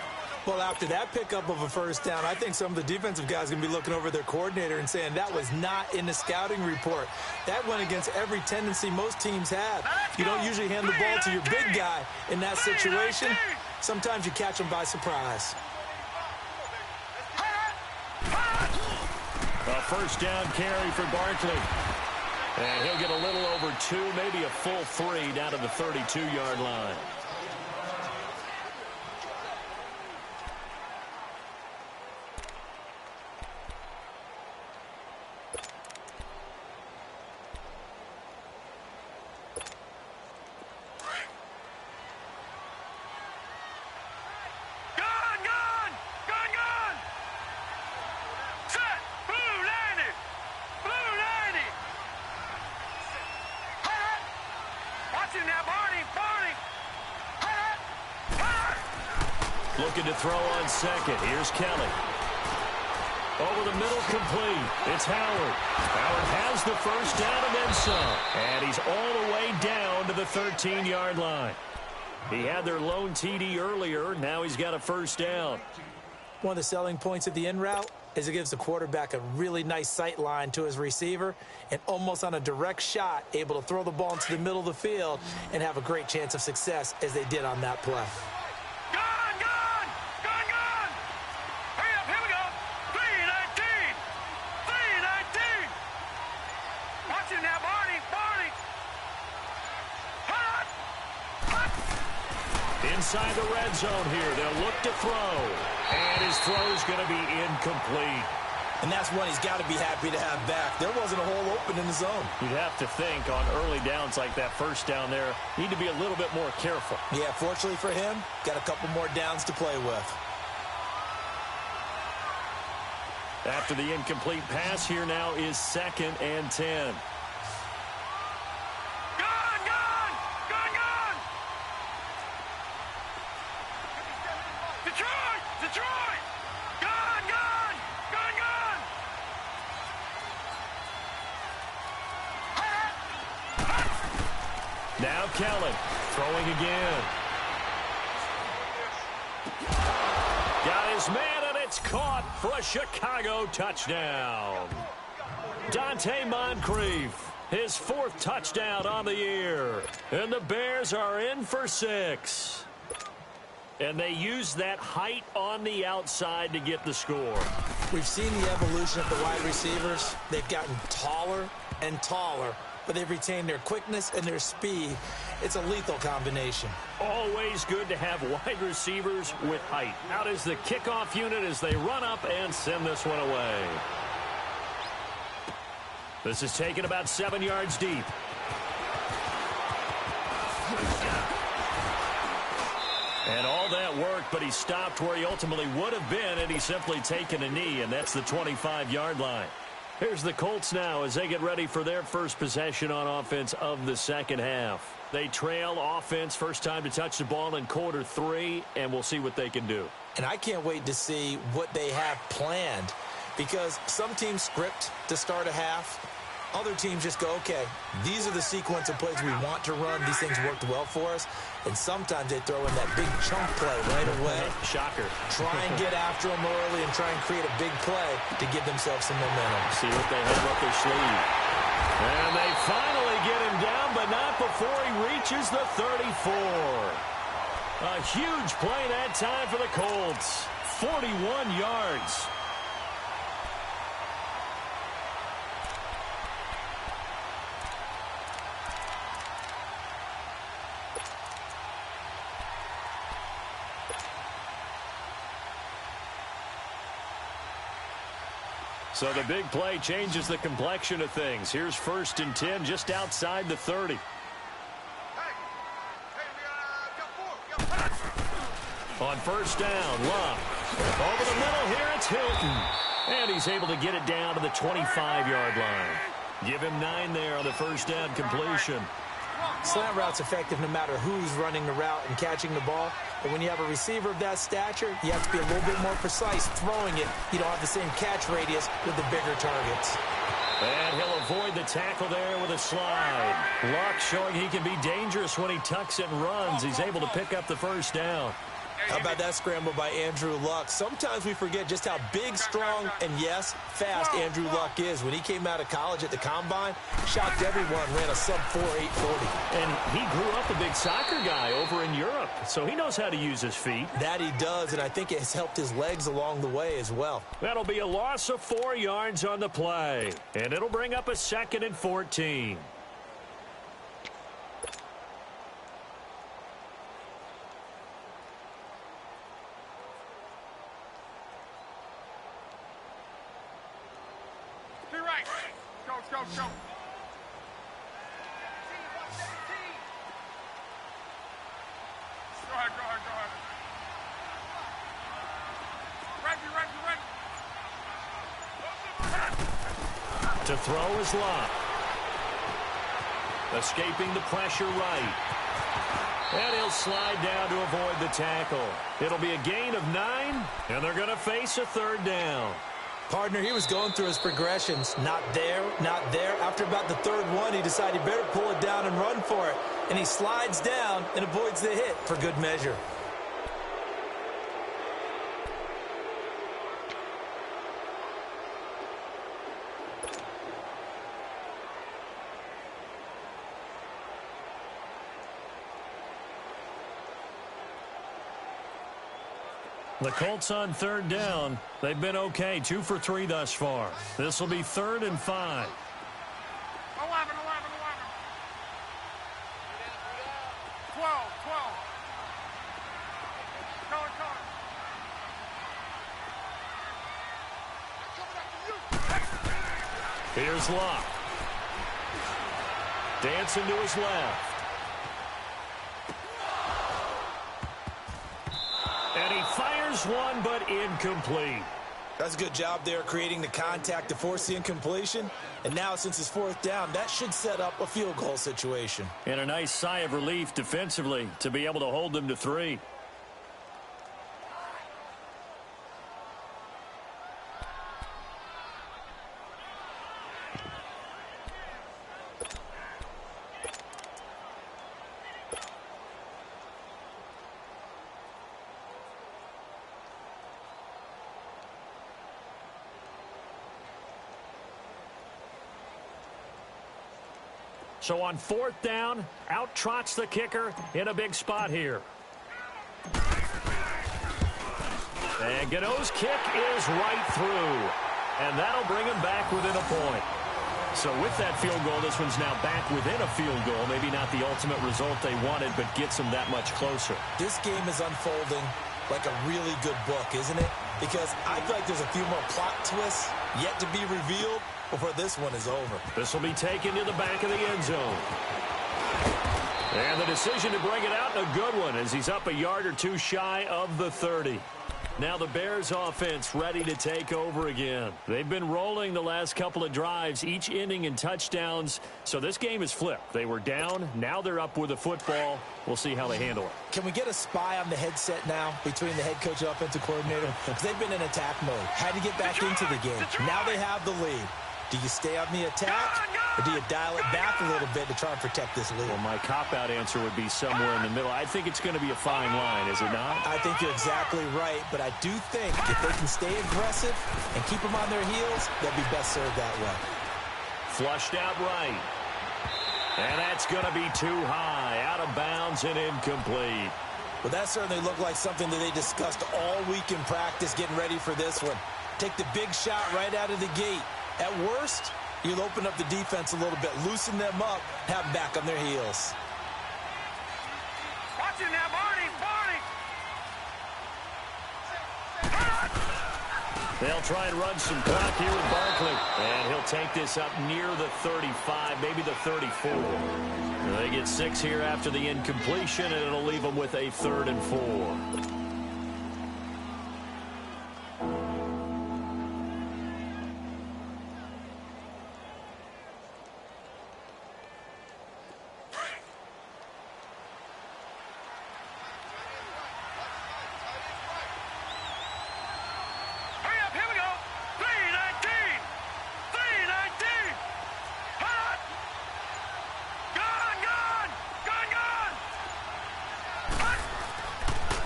Well, after that pickup of a 1st down, I think some of the defensive guys are going to be looking over their coordinator and saying that was not in the scouting report. That went against every tendency most teams have. You don't usually hand the ball to your big guy in that situation. Sometimes you catch them by surprise. A 1st down carry for Barkley. And he'll get a little over 2, maybe a full 3 down to the 32-yard line. Looking to throw on 2nd. Here's Kelly. Over the middle, complete. It's Howard. Howard has the 1st down and then some. And he's all the way down to the 13-yard line. He had their lone TD earlier. Now he's got a 1st down. One of the selling points of the in route is it gives the quarterback a really nice sight line to his receiver and almost on a direct shot able to throw the ball into the middle of the field and have a great chance of success as they did on that play. Inside the red zone here, they'll look to throw. And his throw's going to be incomplete. And that's one he's got to be happy to have back. There wasn't a hole open in the zone. You'd have to think on early downs like that 1st down there, need to be a little bit more careful. Yeah, fortunately for him, got a couple more downs to play with. After the incomplete pass, here now is 2nd and 10. Now Kelly throwing again. Got his man, and it's caught for a Chicago touchdown. Dante Moncrief, his 4th touchdown on the year. And the Bears are in for 6. And they use that height on the outside to get the score. We've seen the evolution of the wide receivers. They've gotten taller and taller, but they've retained their quickness and their speed. It's a lethal combination. Always good to have wide receivers with height. Out is the kickoff unit as they run up and send this one away. This is taken about 7 yards deep. And all that worked, but he stopped where he ultimately would have been, and he's simply taken a knee, and that's the 25-yard line. Here's the Colts now as they get ready for their first possession on offense of the second half. They trail offense, first time to touch the ball in quarter 3, and we'll see what they can do. And I can't wait to see what they have planned, because some teams script to start a half. Other teams just go, okay, these are the sequence of plays we want to run. These things worked well for us. And sometimes they throw in that big chunk play right away. Shocker. Try and get after them early and try and create a big play to give themselves some momentum. See what they have up their sleeve. And they finally get him down, but not before he reaches the 34. A huge play that time for the Colts. 41 yards. So the big play changes the complexion of things. Here's 1st and 10 just outside the 30. On 1st down, Luck. Over the middle here, it's Hilton. And he's able to get it down to the 25-yard line. Give him 9 there on the 1st down completion. Slant route's effective no matter who's running the route and catching the ball. But when you have a receiver of that stature, you have to be a little bit more precise throwing it. You don't have the same catch radius with the bigger targets. And he'll avoid the tackle there with a slide. Luck showing he can be dangerous when he tucks it and runs. He's able to pick up the 1st down. How about that scramble by Andrew Luck? Sometimes we forget just how big, strong, and, yes, fast Andrew Luck is. When he came out of college at the Combine, shocked everyone, ran a sub-4 840. And he grew up a big soccer guy over in Europe, so he knows how to use his feet. That he does, and I think it has helped his legs along the way as well. That'll be a loss of 4 yards on the play, and it'll bring up a 2nd and 14. Go. Go ahead. Ready. To throw is Luck. Escaping the pressure right. And he'll slide down to avoid the tackle. It'll be a gain of 9, and they're going to face a 3rd down. Partner, he was going through his progressions. Not there, not there. After about the 3rd one, he decided he better pull it down and run for it. And he slides down and avoids the hit for good measure. The Colts on 3rd down. They've been okay, 2 for 3 thus far. This will be 3rd and 5. 11. 12. Here's Luck. Dancing to his left. And he fires one, but incomplete. That's a good job there creating the contact to force the incompletion. And now, since it's 4th down, that should set up a field goal situation. And a nice sigh of relief defensively to be able to hold them to 3. So on 4th down, out trots the kicker in a big spot here. And Gano's kick is right through. And that'll bring him back within a point. So with that field goal, this one's now back within a field goal. Maybe not the ultimate result they wanted, but gets them that much closer. This game is unfolding like a really good book, isn't it? Because I feel like there's a few more plot twists yet to be revealed before this one is over. This will be taken to the back of the end zone. And the decision to bring it out, a good one, as he's up a yard or 2 shy of the 30. Now the Bears offense ready to take over again. They've been rolling the last couple of drives, each ending in touchdowns. So this game is flipped. They were down. Now they're up with the football. We'll see how they handle it. Can we get a spy on the headset now between the head coach and offensive coordinator? Because they've been in attack mode. Had to get back into the game. Now they have the lead. Do you stay on the attack, or do you dial it back a little bit to try and protect this lead? Well, my cop-out answer would be somewhere in the middle. I think it's going to be a fine line, is it not? I think you're exactly right, but I do think if they can stay aggressive and keep them on their heels, they'll be best served that way. Flushed out right. And that's going to be too high, out of bounds and incomplete. Well, that certainly looked like something that they discussed all week in practice getting ready for this one. Take the big shot right out of the gate. At worst, you'll open up the defense a little bit, loosen them up, have them back on their heels. Watch it now, Barney! They'll try and run some clock here with Barkley. And he'll take this up near the 35, maybe the 34. They get 6 here after the incompletion, and it'll leave them with a 3rd and 4.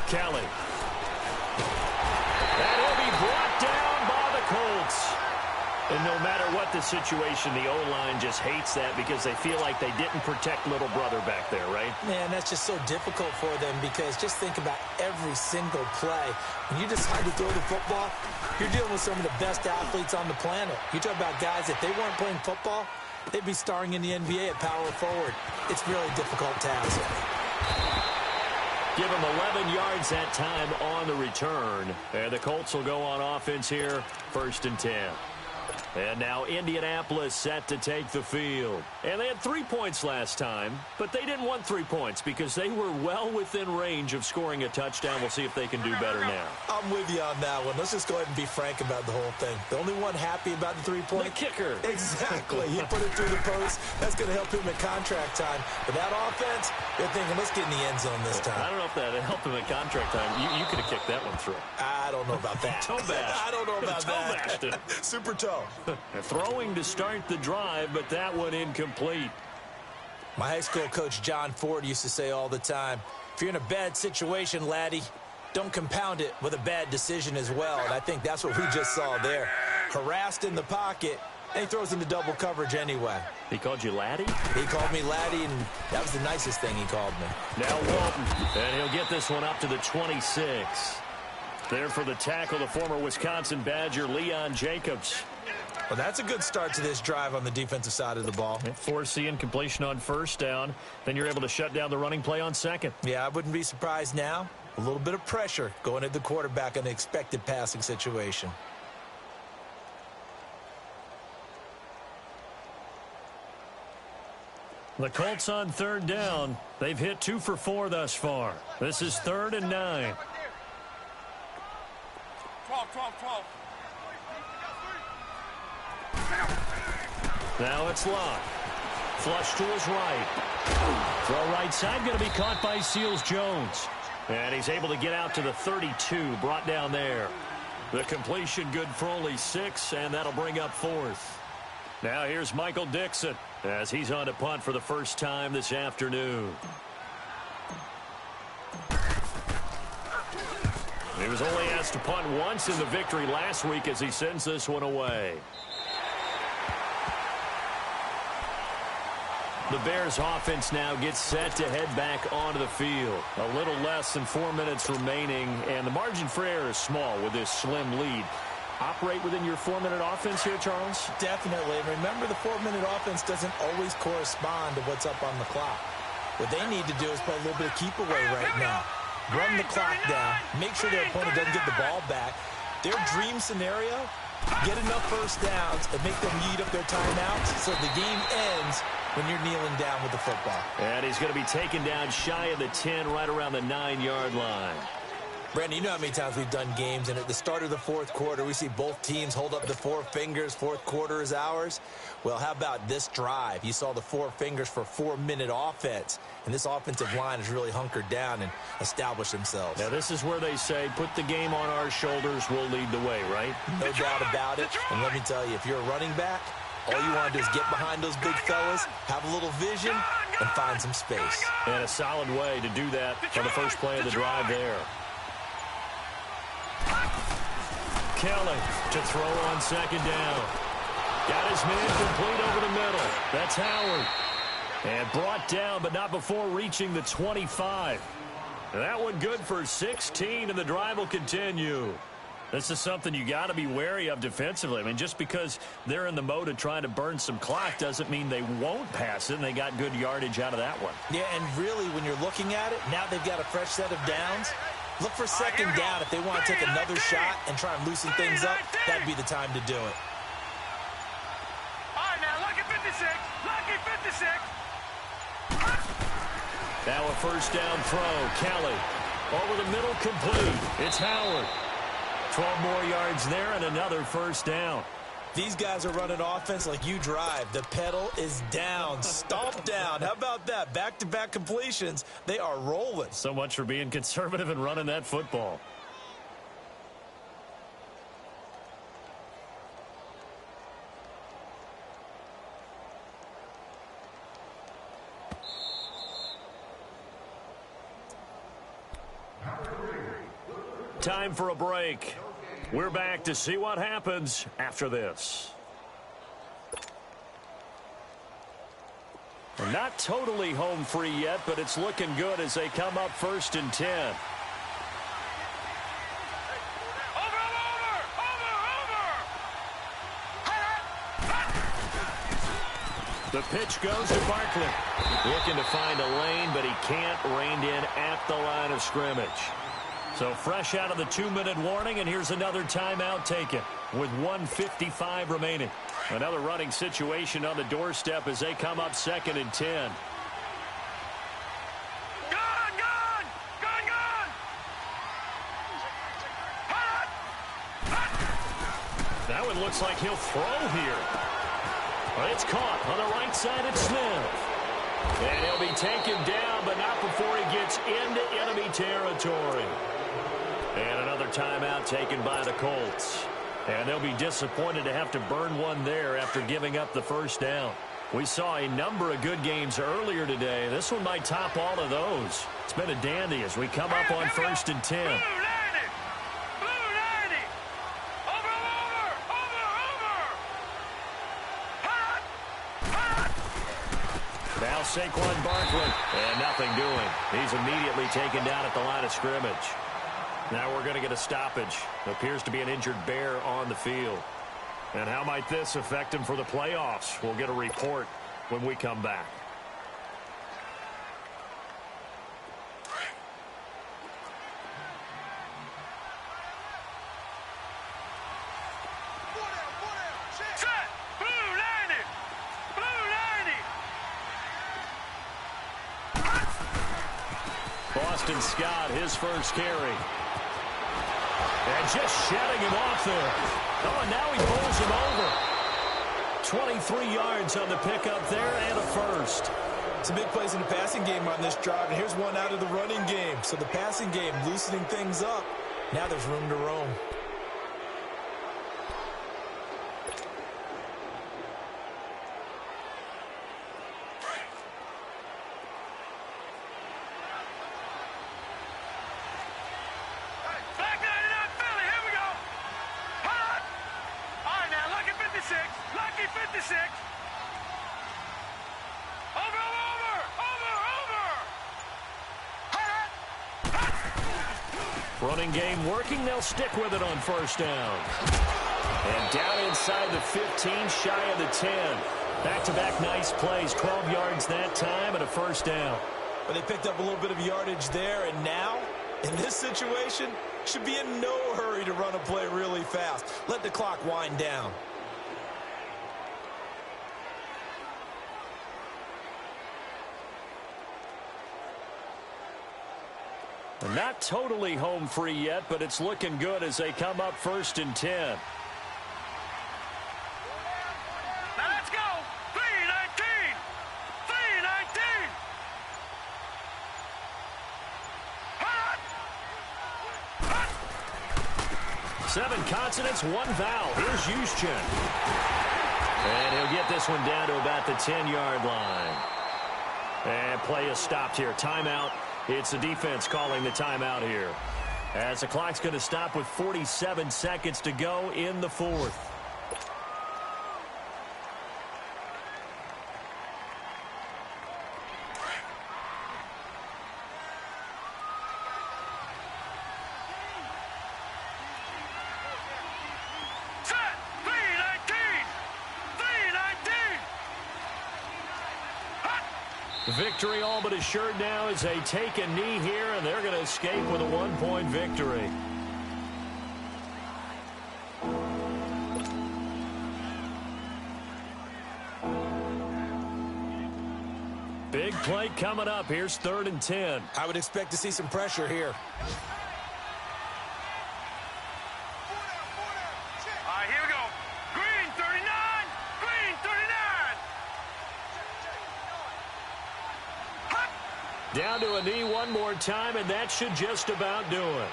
Kelly. And he'll be brought down by the Colts. And no matter what the situation, the O-line just hates that because they feel like they didn't protect little brother back there, right? Man, that's just so difficult for them because just think about every single play. When you decide to throw the football, you're dealing with some of the best athletes on the planet. You talk about guys, if they weren't playing football, they'd be starring in the NBA at power forward. It's really a difficult task. Give him 11 yards that time on the return. And the Colts will go on offense here, 1st and 10. And now Indianapolis set to take the field. And they had 3 points last time, but they didn't want 3 points because they were well within range of scoring a touchdown. We'll see if they can do better now. I'm with you on that one. Let's just go ahead and be frank about the whole thing. The only one happy about the 3-point? The kicker. Exactly. He put it through the post. That's going to help him at contract time. But that offense, they're thinking, let's get in the end zone this time. I don't know if that helped him at contract time. You could have kicked that one through. I don't know about that. Toe bash. I don't know about that. Toe Super toe. Throwing to start the drive, but that one incomplete. My high school coach, John Ford, used to say all the time, if you're in a bad situation, laddie, don't compound it with a bad decision as well. And I think that's what we just saw there. Harassed in the pocket, and he throws into double coverage anyway. He called you laddie? He called me laddie, and that was the nicest thing he called me. Now Walton, and he'll get this one up to the 26. There for the tackle, the former Wisconsin Badger, Leon Jacobs. Well, that's a good start to this drive on the defensive side of the ball. Force the incompletion on 1st down. Then you're able to shut down the running play on 2nd. Yeah, I wouldn't be surprised now. A little bit of pressure going at the quarterback in the expected passing situation. The Colts on 3rd down. They've hit 2 for 4 thus far. This is 3rd and 9. 12. Now it's Locke. Flush to his right. Throw right side, going to be caught by Seals-Jones. And he's able to get out to the 32, brought down there. The completion good for only 6, and that'll bring up 4th. Now here's Michael Dixon as he's on to punt for the first time this afternoon. He was only asked to punt once in the victory last week as he sends this one away. The Bears offense now gets set to head back onto the field. A little less than 4 minutes remaining, and the margin for error is small with this slim lead. Operate within your 4-minute offense here, Charles? Definitely. And remember, the 4-minute offense doesn't always correspond to what's up on the clock. What they need to do is play a little bit of keep away right now. Run the clock down. Make sure their opponent doesn't get the ball back. Their dream scenario, get enough first downs and make them eat up their timeouts so the game ends when you're kneeling down with the football. And he's going to be taken down shy of the 10, right around the 9-yard line. Brandon, you know how many times we've done games, and at the start of the fourth quarter, we see both teams hold up the four fingers, fourth quarter is ours. Well, how about this drive? You saw the four fingers for 4-minute offense, and this offensive line has really hunkered down and established themselves. Now, this is where they say, put the game on our shoulders, we'll lead the way, right? No doubt about it. And let me tell you, if you're a running back, all you want to do is get behind those big fellas, have a little vision, and find some space. And a solid way to do that for the first play of the drive there. Kelly to throw on second down. Got his man complete over the middle. That's Howard. And brought down, but not before reaching the 25. That one good for 16, and the drive will continue. This is something you got to be wary of defensively. I mean, just because they're in the mode of trying to burn some clock doesn't mean they won't pass it, and they got good yardage out of that one. Yeah, and really, when you're looking at it, now they've got a fresh set of downs. Look for second down if they want to take another shot and try and loosen things up. That'd be the time to do it. All right, now, lucky 56. Lucky 56. Now a first down throw. Kelly over the middle, complete. It's Howard. 12 more yards there and another first down. These guys are running offense like you drive. The pedal is down, stomp down. How about that? Back-to-back completions. They are rolling. So much for being conservative and running that football. Time for a break. We're back to see what happens after this. We're not totally home free yet, but it's looking good as they come up 1st and 10. The pitch goes to Barkley. Looking to find a lane, but he can't rein in at the line of scrimmage. So fresh out of the 2-minute warning, and here's another timeout taken with 1:55 remaining. Another running situation on the doorstep as they come up 2nd and 10. That one looks like he'll throw here. Well, it's caught on the right side at Smith. And he'll be taken down, but not before he gets into enemy territory. And another timeout taken by the Colts. And they'll be disappointed to have to burn one there after giving up the first down. We saw a number of good games earlier today. This one might top all of those. It's been a dandy as we come up on 1st and 10. Now Saquon Barkley, and nothing doing. He's immediately taken down at the line of scrimmage. Now we're going to get a stoppage. Appears to be an injured Bear on the field. And how might this affect him for the playoffs? We'll get a report when we come back. Boston Scott, his first carry. And just shedding him off there. Oh, and now he pulls him over. 23 yards on the pickup there and a first. Some big plays in the passing game on this drive, and here's one out of the running game. So the passing game loosening things up. Now there's room to roam. Running game working. They'll stick with it on first down. And down inside the 15, shy of the 10. Back-to-back nice plays. 12 yards that time and a first down. But they picked up a little bit of yardage there, and now, in this situation, should be in no hurry to run a play really fast. Let the clock wind down. Not totally home free yet, but it's looking good as they come up 1st and 10. Now let's go. 3-19. 3-19. Hot. Hot. 7 consonants, 1 vowel. Here's Juszczyk. And he'll get this one down to about the 10-yard line. And play is stopped here. Timeout. It's the defense calling the timeout here, as the clock's going to stop with 47 seconds to go in the 4th. Victory all but assured now as they take a knee here, and they're going to escape with a 1-point victory. Big play coming up. Here's 3rd and 10. I would expect to see some pressure here. All right, here we go. Green 39. Green 39. Down to a knee one more time, and that should just about do it.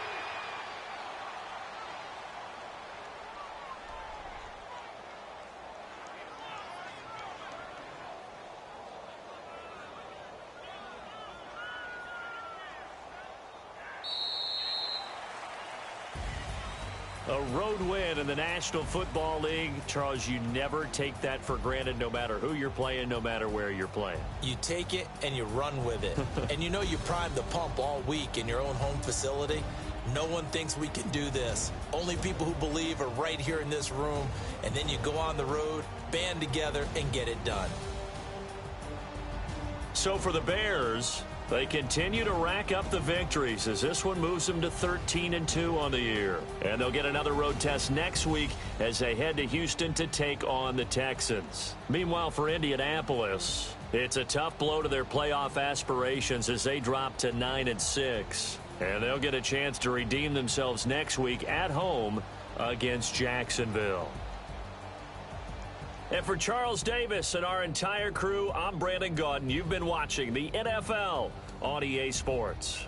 A road win in the National Football League. Charles, you never take that for granted, no matter who you're playing, no matter where you're playing. You take it and you run with it. And you know you primed the pump all week in your own home facility. No one thinks we can do this. Only people who believe are right here in this room. And then you go on the road, band together, and get it done. So for the Bears, they continue to rack up the victories as this one moves them to 13-2 on the year. And they'll get another road test next week as they head to Houston to take on the Texans. Meanwhile, for Indianapolis, it's a tough blow to their playoff aspirations as they drop to 9-6. And they'll get a chance to redeem themselves next week at home against Jacksonville. And for Charles Davis and our entire crew, I'm Brandon Gaudin. You've been watching the NFL on EA Sports.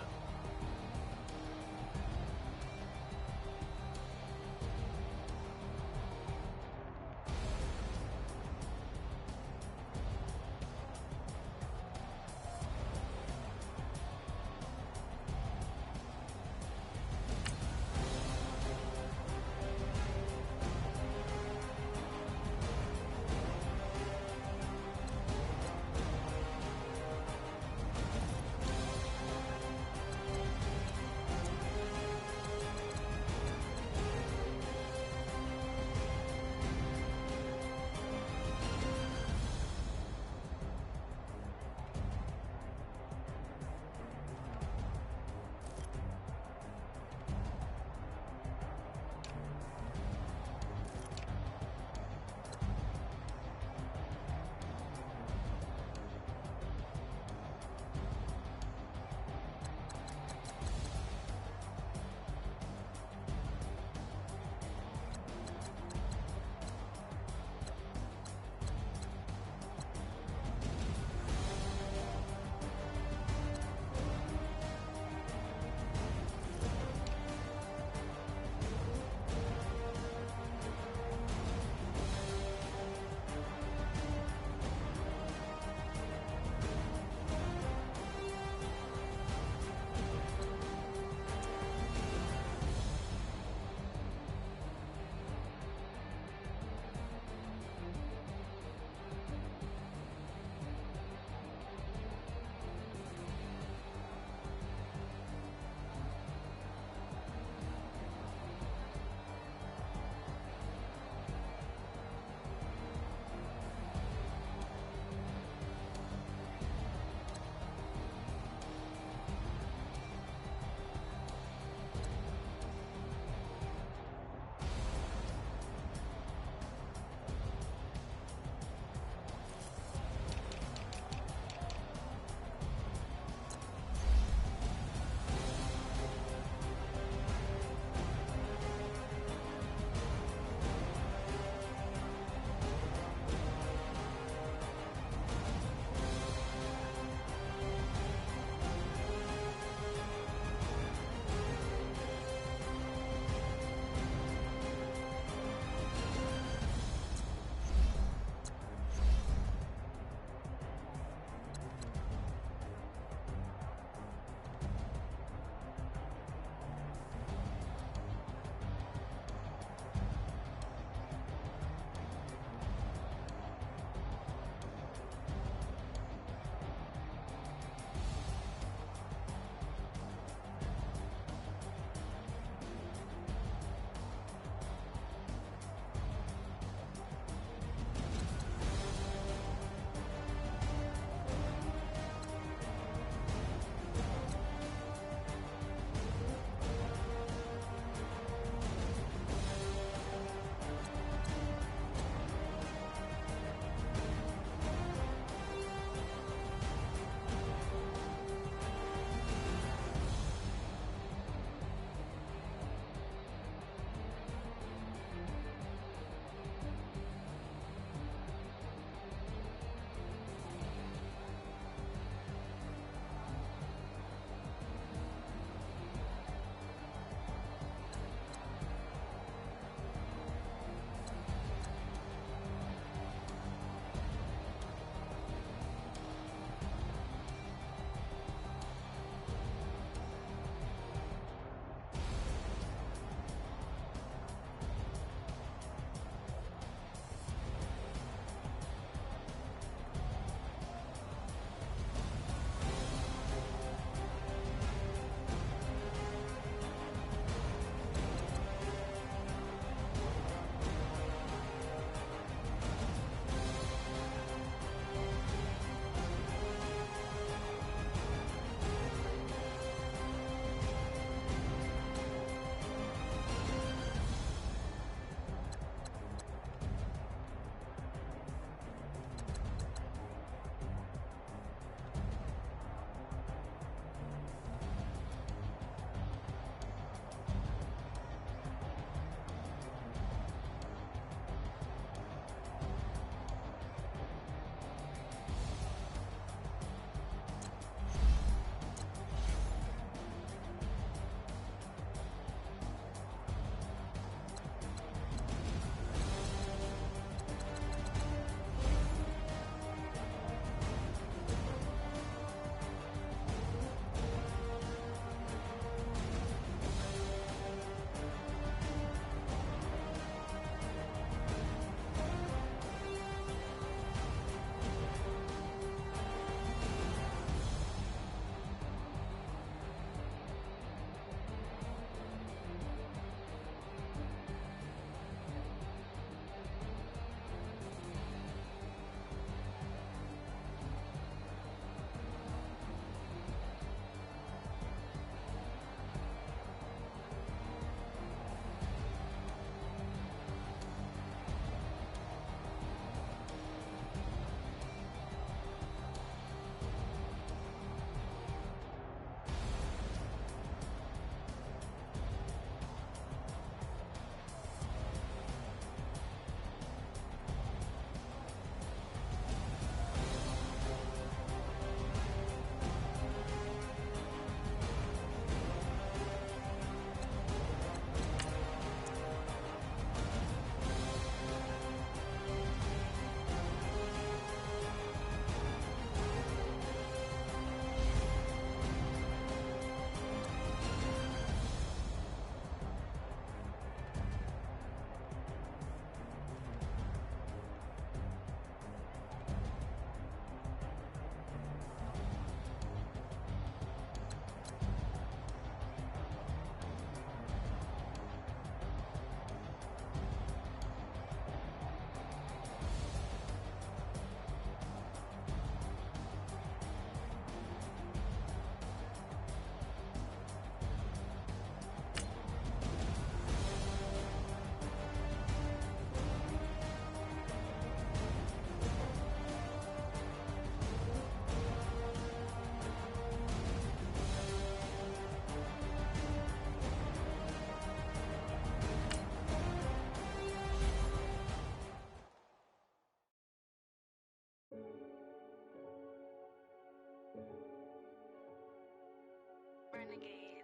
Renegade,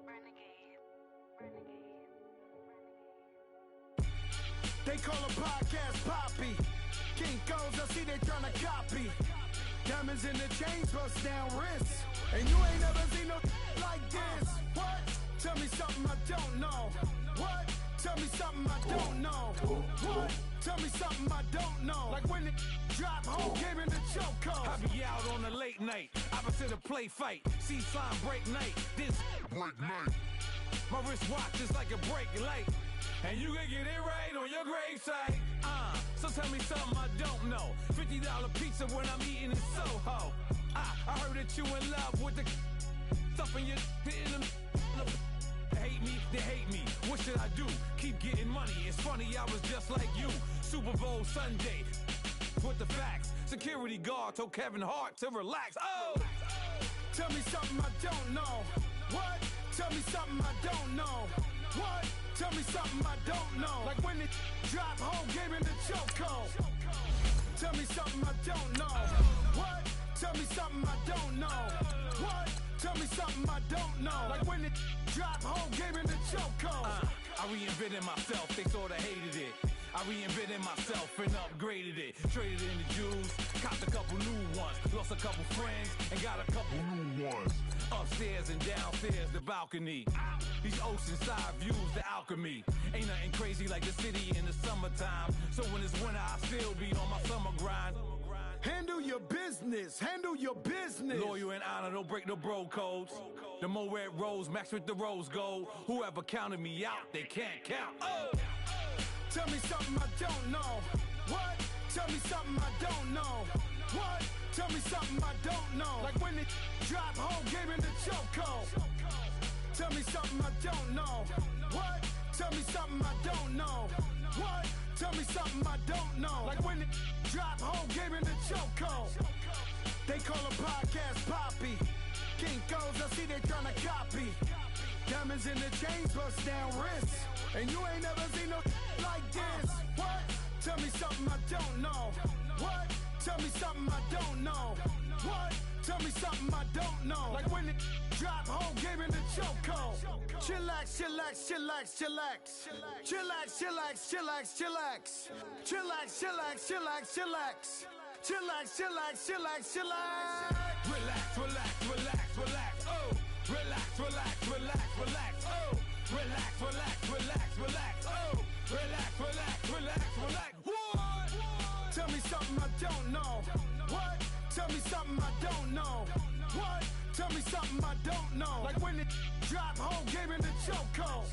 renegade, renegade, renegade. They call a podcast Poppy. Kinkos, I see they tryna copy. Diamonds in the chains, bust down wrists. And you ain't never seen no like this. What? Tell me something I don't know. What? Tell me something I don't know. What? Tell me something I don't know. Like when it drop, whole game in the chokehold. I be out on a late night, opposite a play fight. See sign break night, this break night. My wristwatch is like a break light. And you can get it right on your gravesite. So tell me something I don't know. $50 pizza when I'm eating in Soho. I heard that you in love with the stuff in your in them. Hate me, they hate me. What should I do? Keep getting money. It's funny, I was just like you. Super Bowl Sunday. With the facts. Security guard told Kevin Hart to relax. Oh! Tell me something I don't know. What? Tell me something I don't know. What? Tell me something I don't know. Like when it drop, whole game in the chokehold. Tell me something I don't know. What? Tell me something I don't know. What? Tell me something I don't know. Like when it drop, whole game in the chokehold. I reinvented myself, they sorta hated it. I reinvented myself and upgraded it. Traded in the Jews, copped a couple new ones. Lost a couple friends and got a couple new ones. Upstairs and downstairs, the balcony. These oceanside views, the alchemy. Ain't nothing crazy like the city in the summertime. So when it's winter, I still be on my summer grind. Handle your business, handle your business. Loyal and honor, don't break the bro codes. The more red rose, max with the rose gold. Whoever counted me out, they can't count. Oh! Tell me something I don't know. What? Tell me something I don't know. What? Tell me something I don't know. Like when it drop, whole game in the chokehold. Tell me something I don't know. What? Tell me something I don't know. What? Tell me something I don't know. Like when it drop, whole game in the chokehold. They call a podcast Poppy. Kinkos, I see they tryna copy. Diamonds in the chains, bust down wrists. And you ain't never seen no like this. What? Tell me something I don't know. What? Tell me something I don't know. What? Tell me something I don't know. Like when it drop, whole game in the chokehold. Chillax, chillax, chillax, chillax. Chillax, chillax, chillax, chillax. Chillax, chillax, chillax, chillax. Chillax, chillax, chillax, chillax. Relax, relax, relax, relax. Oh! Relax, relax, relax, relax. Oh! Relax, relax, relax, relax. Oh! Relax, relax, relax, relax. What? Tell me something I don't know. What? Tell me something I don't know. What? Tell me something I don't know. Like when it drop, whole game in the chokehold.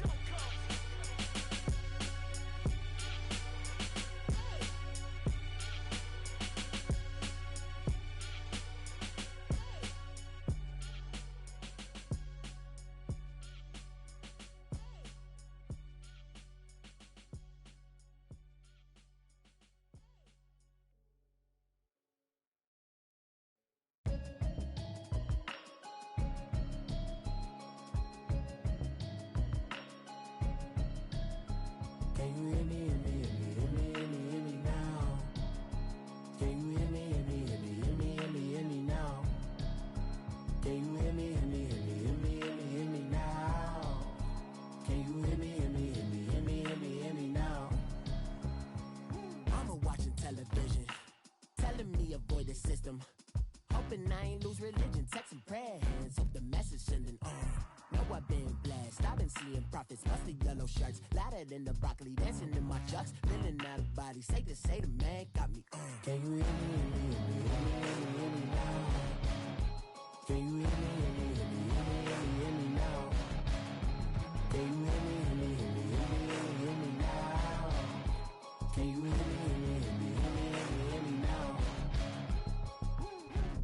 Can you hear me, hear me, hear me, hear me, hear me, hear me now? Can you hear me, hear me, hear me, hear me, hear me, hear me now? Can you hear me, hear me, hear me, hear me, hear me, hear me now? Can you hear me, hear me, hear me, hear me, hear me, hear me now? Mama watching television, telling me avoid the system. Hoping I ain't lose religion, texting prayer hands, hope the message sending on. Know I've been blessed, I've been seeing prophets, mostly yellow shirts, louder than the broccoli, dancing in my chucks, feeling out of body, say the man got me on. Can you hear me, hear me, hear me, hear me, hear me, hear me now? Can you hear me, hear me, hear me, hear me, hear me, hear me now? Can you hear me, hear me, hear me, hear me, hear me, hear me now? Can you hear me, hear me, hear me, hear me, hear me, hear me now?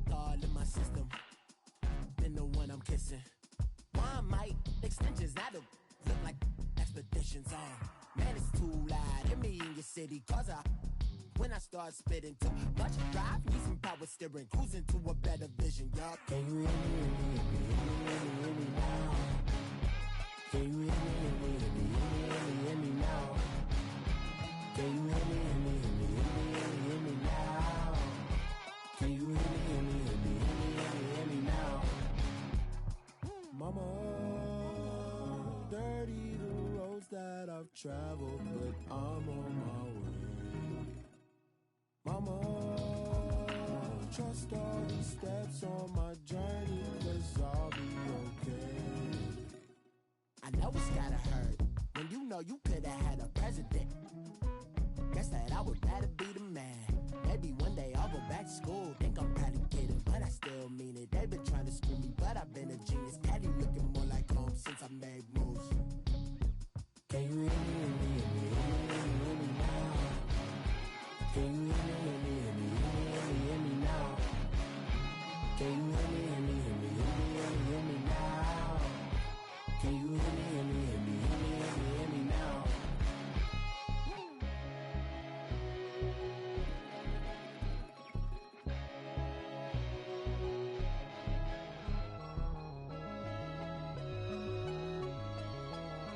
Thought in my system, been the one I'm kissing. Why might extensions that'll look like expeditions on? Man, it's too loud. Hear me in your city, cause when I start spitting too much drive, need some power steering, cruising to a better vision, y'all. Can you hear me, hear me, hear me, hear me, hear me, hear me now? Can you hear me, hear me, hear me, hear me, hear me, hear me now? Can you hear me, hear me, hear me, hear me, hear me, hear me now? Can you hear me, hear me, hear me, hear me, hear me, hear me now? Mama travel, but I'm on my way. Mama, trust all these steps on my journey, 'cause I'll be okay. I know it's gotta hurt when you know you could've had a president. Guess that I would rather be the man. Maybe one day I'll go back to school. Think I'm probably kidding, but I still mean it. They've been trying to screw me, but I've been a genius. Caddy looking more like home since I made moves. Can you hear me, hear me, hear me, hear me, hear me now? Can you hear me, hear me, hear me, hear me, hear me, hear me now? Can you hear me, hear me, hear me, hear me, hear me, hear me now? Can you hear me, hear me, hear me, hear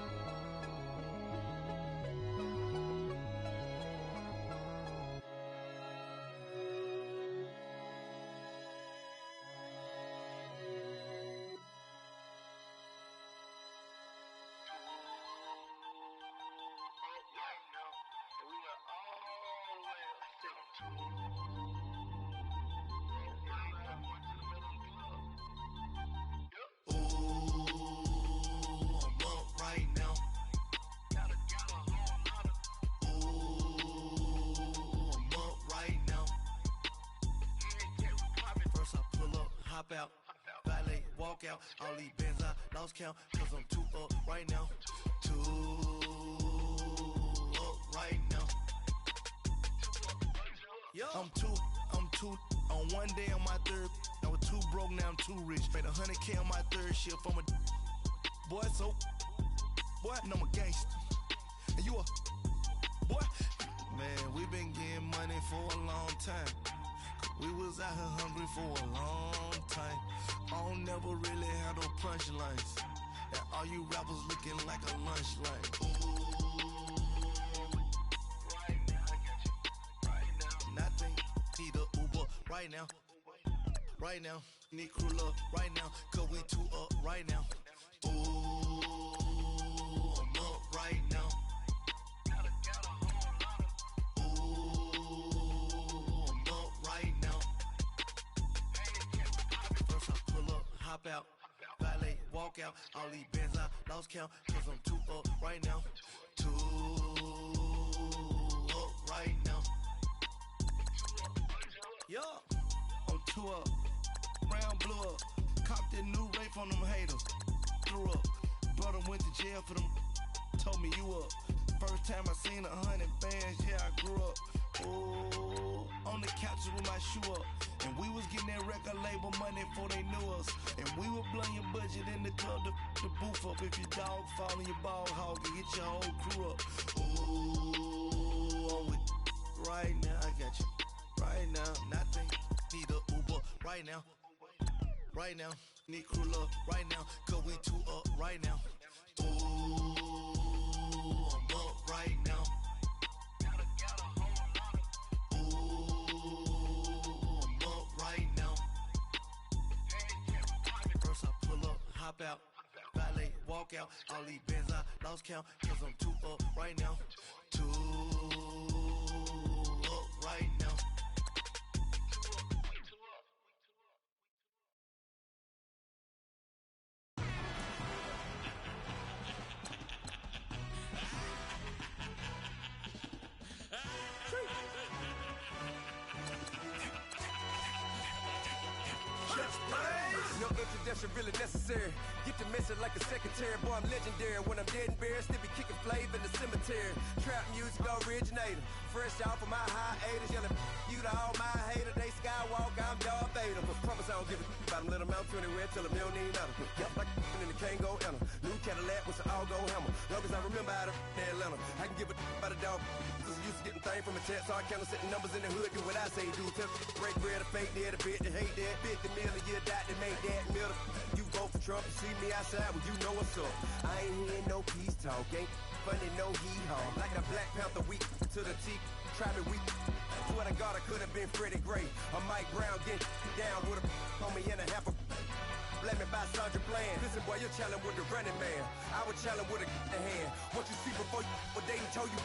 me, hear me, hear me now? Out, valet, walk out, all these bands I lost count, 'cause I'm too up right now, too up right now. I'm too on one day on my third, I was too broke, now I'm too rich, made 100K on my third shift, I'm a boy, so, boy, and I'm a gangster, and you a, boy, man, we been getting money for a long time. We was out here hungry for a long time. I don't never really have no punchlines. And all you rappers looking like a lunch line. Right now, I got you. Right now. Nothing. Need a Uber right now. Right now. Need crew love right now. 'Cause we too up right now. Ooh, I'm up right now. Hop out, valet, walk out, all these bands I lost count, 'cause I'm too up right now, too up right now. Yeah, I'm too up, round blew up, copped that new rape on them haters, threw up, brother went to jail for them, told me you up, first time I seen 100 bands, yeah I grew up, ooh, on the couches with my shoe up. And we was getting that record label money before they knew us. And we were blowing your budget in the club to the booth up. If your dog fall in your ball hog and get your whole crew up. Ooh, I'm with right now, I got you. Right now, nothing. Need a Uber right now. Right now, need crew love right now. 'Cause we too up right now. Ooh, I'm up right now. Hop out, valet, walk out, all these bands I lost count, 'cause I'm too up right now, too up right now. No introduction really necessary. Get the message like a secretary. Boy, I'm legendary. When I'm dead and buried, still be kicking flavor in the cemetery. Trap music originator. Fresh off of my hiatus. Yelling you to all my haters. They skywalk, I'm Darth Vader. But promise I don't give a about them. Let them out to anywhere. Tell them they don't need nothing. Yep, like in the Kango enter. New Cadillac with an all-go hammer. Long as I remember how to Atlanta. I can give a about a dog. Cause I'm used to getting things from a text. So I count setting numbers in the hood. Do what I say do. Tell break bread, a fake dead, a bit, to hate that. 50 million, you die to make that middle. You vote for Trump, you see me outside, well, you know what's up. I ain't hearing no peace talk, ain't funny, no hee-haw. Like a Black Panther weak to the teeth, try me weak. Swear to God, I could have been Freddie Gray. Or Mike Brown getting down with a homie and a half a blame me by Sandra Bland. Listen, boy, you're challenged with the running man. I was challenged with a hand. What you see before you, what they done told you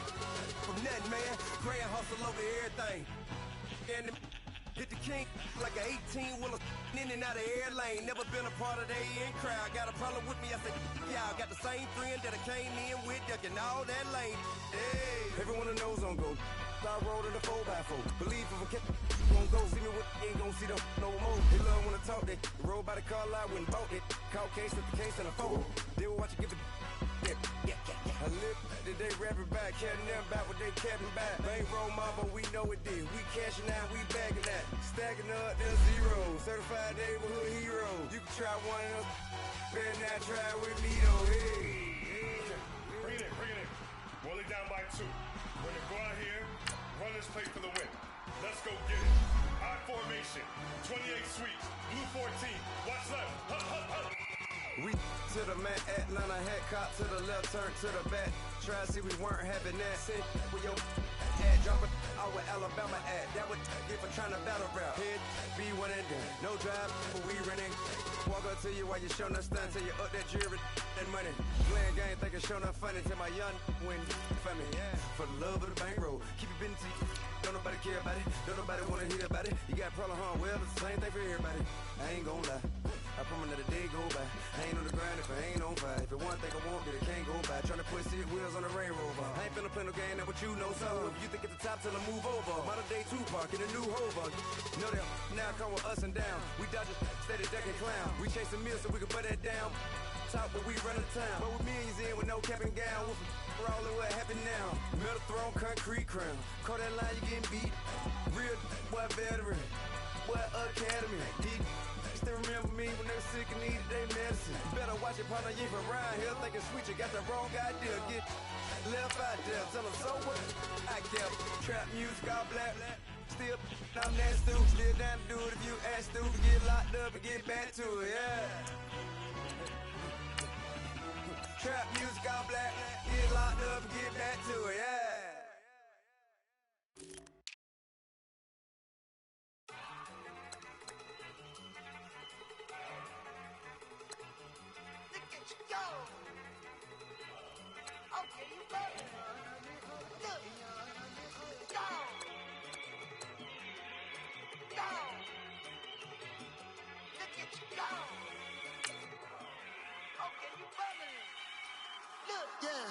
from nothing, man. Grand hustle over everything. And hit the king like an 18-wheeler in and out of air lane. Never been a part of the in crowd. Got a problem with me, I said, y'all got the same friend that I came in with, ducking all that lane. Hey, everyone that knows on go. I rolled in a 4x4. Believe if I kept gon' go. See me with ain't gon' see them no more. They love when I talk, they roll by the car lot, went bought it. Call case, flip the case in a phone. They will watch you get the I live that they rapping back, caring them back what they capping back. Bankroll mama, we know it did. We cashing out, we bagging that. Stacking up, there's zero. Certified neighborhood hero. You can try one of them, better not try with me though. Hey. Bring it in. Roll it down by 2. We're gonna go out here, run this play for the win. Let's go get it. I formation, 28 sweeps, blue 14. Watch left. Hup, hup, hup. We to the man, Atlanta hat cop to the left, turn to the back. Try to see we weren't having that. Sit with your ad, drop it out with Alabama at. That would get for trying to battle rap. Head, be one and done. No drive, but we running. Walk up to you while you showing us stun till you up that jewelry and money. Playing game, thinking showing up funny till my young win for me. Yeah. For the love of the bankroll, keep it busy. Don't nobody care about it. Don't nobody wanna hear about it. You got a problem, huh? Well, it's the same thing for everybody. I ain't gon' lie. I promise that a day go by. I ain't on the grind if I ain't on fire. If it one thing I want, then it can't go by. Tryna put 6 wheels on the Range Rover. I ain't finna play no game, that what you know. So if you think at the top till I move over. Modern day Tupac in a new Hover. Know that now come with us and down. We dodge a steady ducking clown. We chasing meals so we can butt that down. Top but we run the town. But with millions in with no cap and gown. We're all in what happened now. Metal throne, concrete crown. Call that line, you getting beat. Real boy veteran. Boy academy. Still remember me when they were sick and needed their medicine. Better watch it, partner, you from around here thinking sweet, you got the wrong idea. Get left out there, tell them so what I kept. Trap music, all black. Still, I'm that stupid. Still down to do it if you ask to. Get locked up and get back to it, yeah. Trap music, all black. Get locked up and get back to it, yeah. Okay, you ready? Look. Go. Go. Look at you go. Okay, you bubbling. Look. Yeah.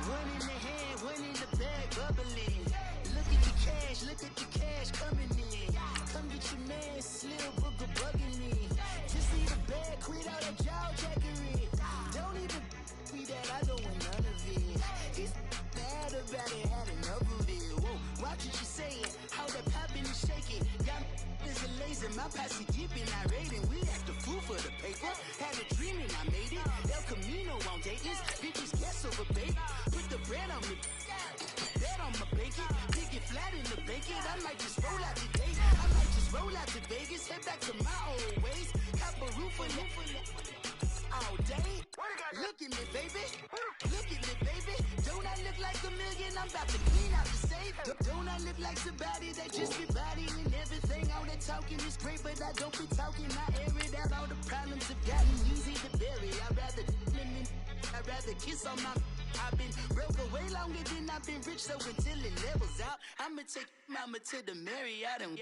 One in the hand, one in the bag, bubbling. Look at the cash coming in. Come get your man, Slim Booger bugging me. Just need a bag, quit all that jaw jackery. Don't even me that I don't want none of it. It's bad about it, had enough of it. Whoa, watch what you saying, how that poppin' and shaking. Got is a laser, my posse dipping, I raiding. We act a fool for the paper. Had a dream and I made it. El Camino on Dayton's, bitches guess over bait. Put the bread on me, bet on my bacon. Dig it flat in the bacon. I might just roll out today. I might just roll out to Vegas, head back to my old ways. Cop a roof for all day. Look at me, baby. Look at me, baby. Don't I look like $1 million? I'm about to clean out the safe. Don't I look like somebody that just be bodying everything? All that talking is great, but I don't be talking. I air it out. All the problems have gotten easy to bury. I'd rather kiss on my. I've been broke away longer than I've been rich, so until it levels out, I'ma take mama to the Marriott and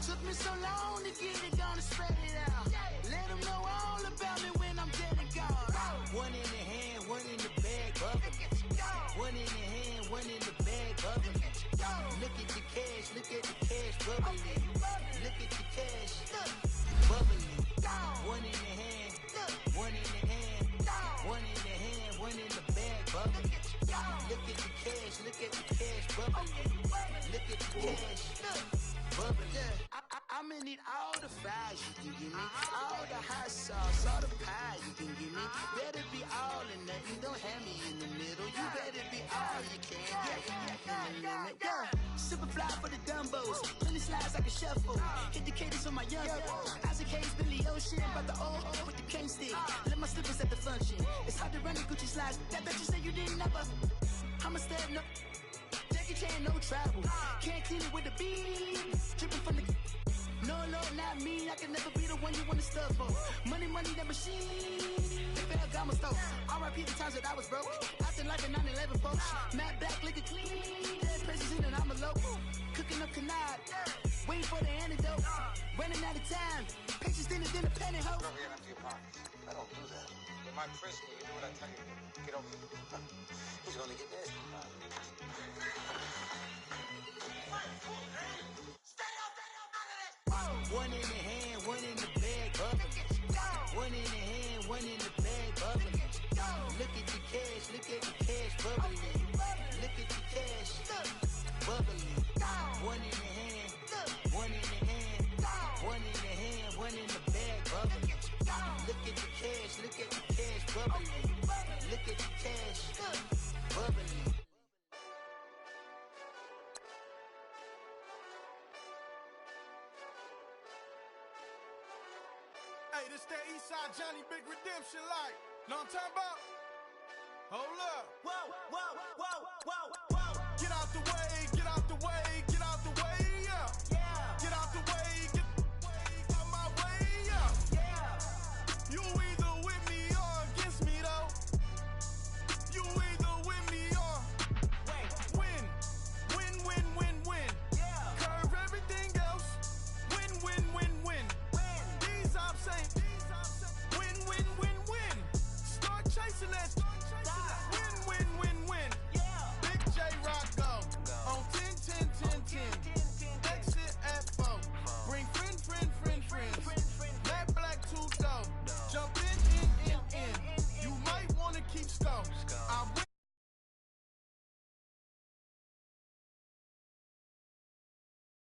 took me so long to get it, gonna spread it out. Let them know all about me when I'm dead and gone. One in the hand, one in the bag, bubbling. One in the hand, one in the bag, bubbling. Look at the cash, bubbling. Look at the cash, bubbling. One in the hand, one in the hand, one in the hand, one in the bag, bubbling. Look at the cash, bubbling. Look at the cash, bubbling. I'ma need all the fries you can give me, all the hot sauce, all the pie you can give me. Better be all or nothing, don't have me in the middle. You better be all you can. Yeah. Super fly for the Dumbos, plenty slides like a shuffle. Hit the cadence on my young Isaac Hayes, Billy Ocean, but the old with the cane stick. Let my slippers at the function. It's hard to run the Gucci slides. That bet you say you didn't never. I'ma stand no. Jackie Chan, no travel. Can't clean it with the beat. Dripping from the. No Lord, not me. I can never be the one you want to stuff for. Money, that machine. They fell down my stove. R.I.P. the times that I was broke. Acting like a 9/11 folks. Matte back, liquor clean. Dead presses in and I'm a local. Cooking up canard. Waiting for the antidote. Running out of time. Pictures thinner than a penny hoe. Rub your hand up to your pocket. I don't do that. You're my prisoner. You do what I tell you. Get over here. He's gonna get nasty. One in the hand, one in the bag, bubbling. One in the hand, one in the bag, bubbling. Look at the cash, bubbling. Look at the cash, bubbling. One in the hand, one in the hand, one in the hand, one in the bag, bubbling. Look at the cash, bubbling. Look at the cash, bubbling. Hey, this that Eastside Johnny Big Redemption like. Know what I'm talking about? Hold up. Whoa, whoa, whoa, whoa, whoa.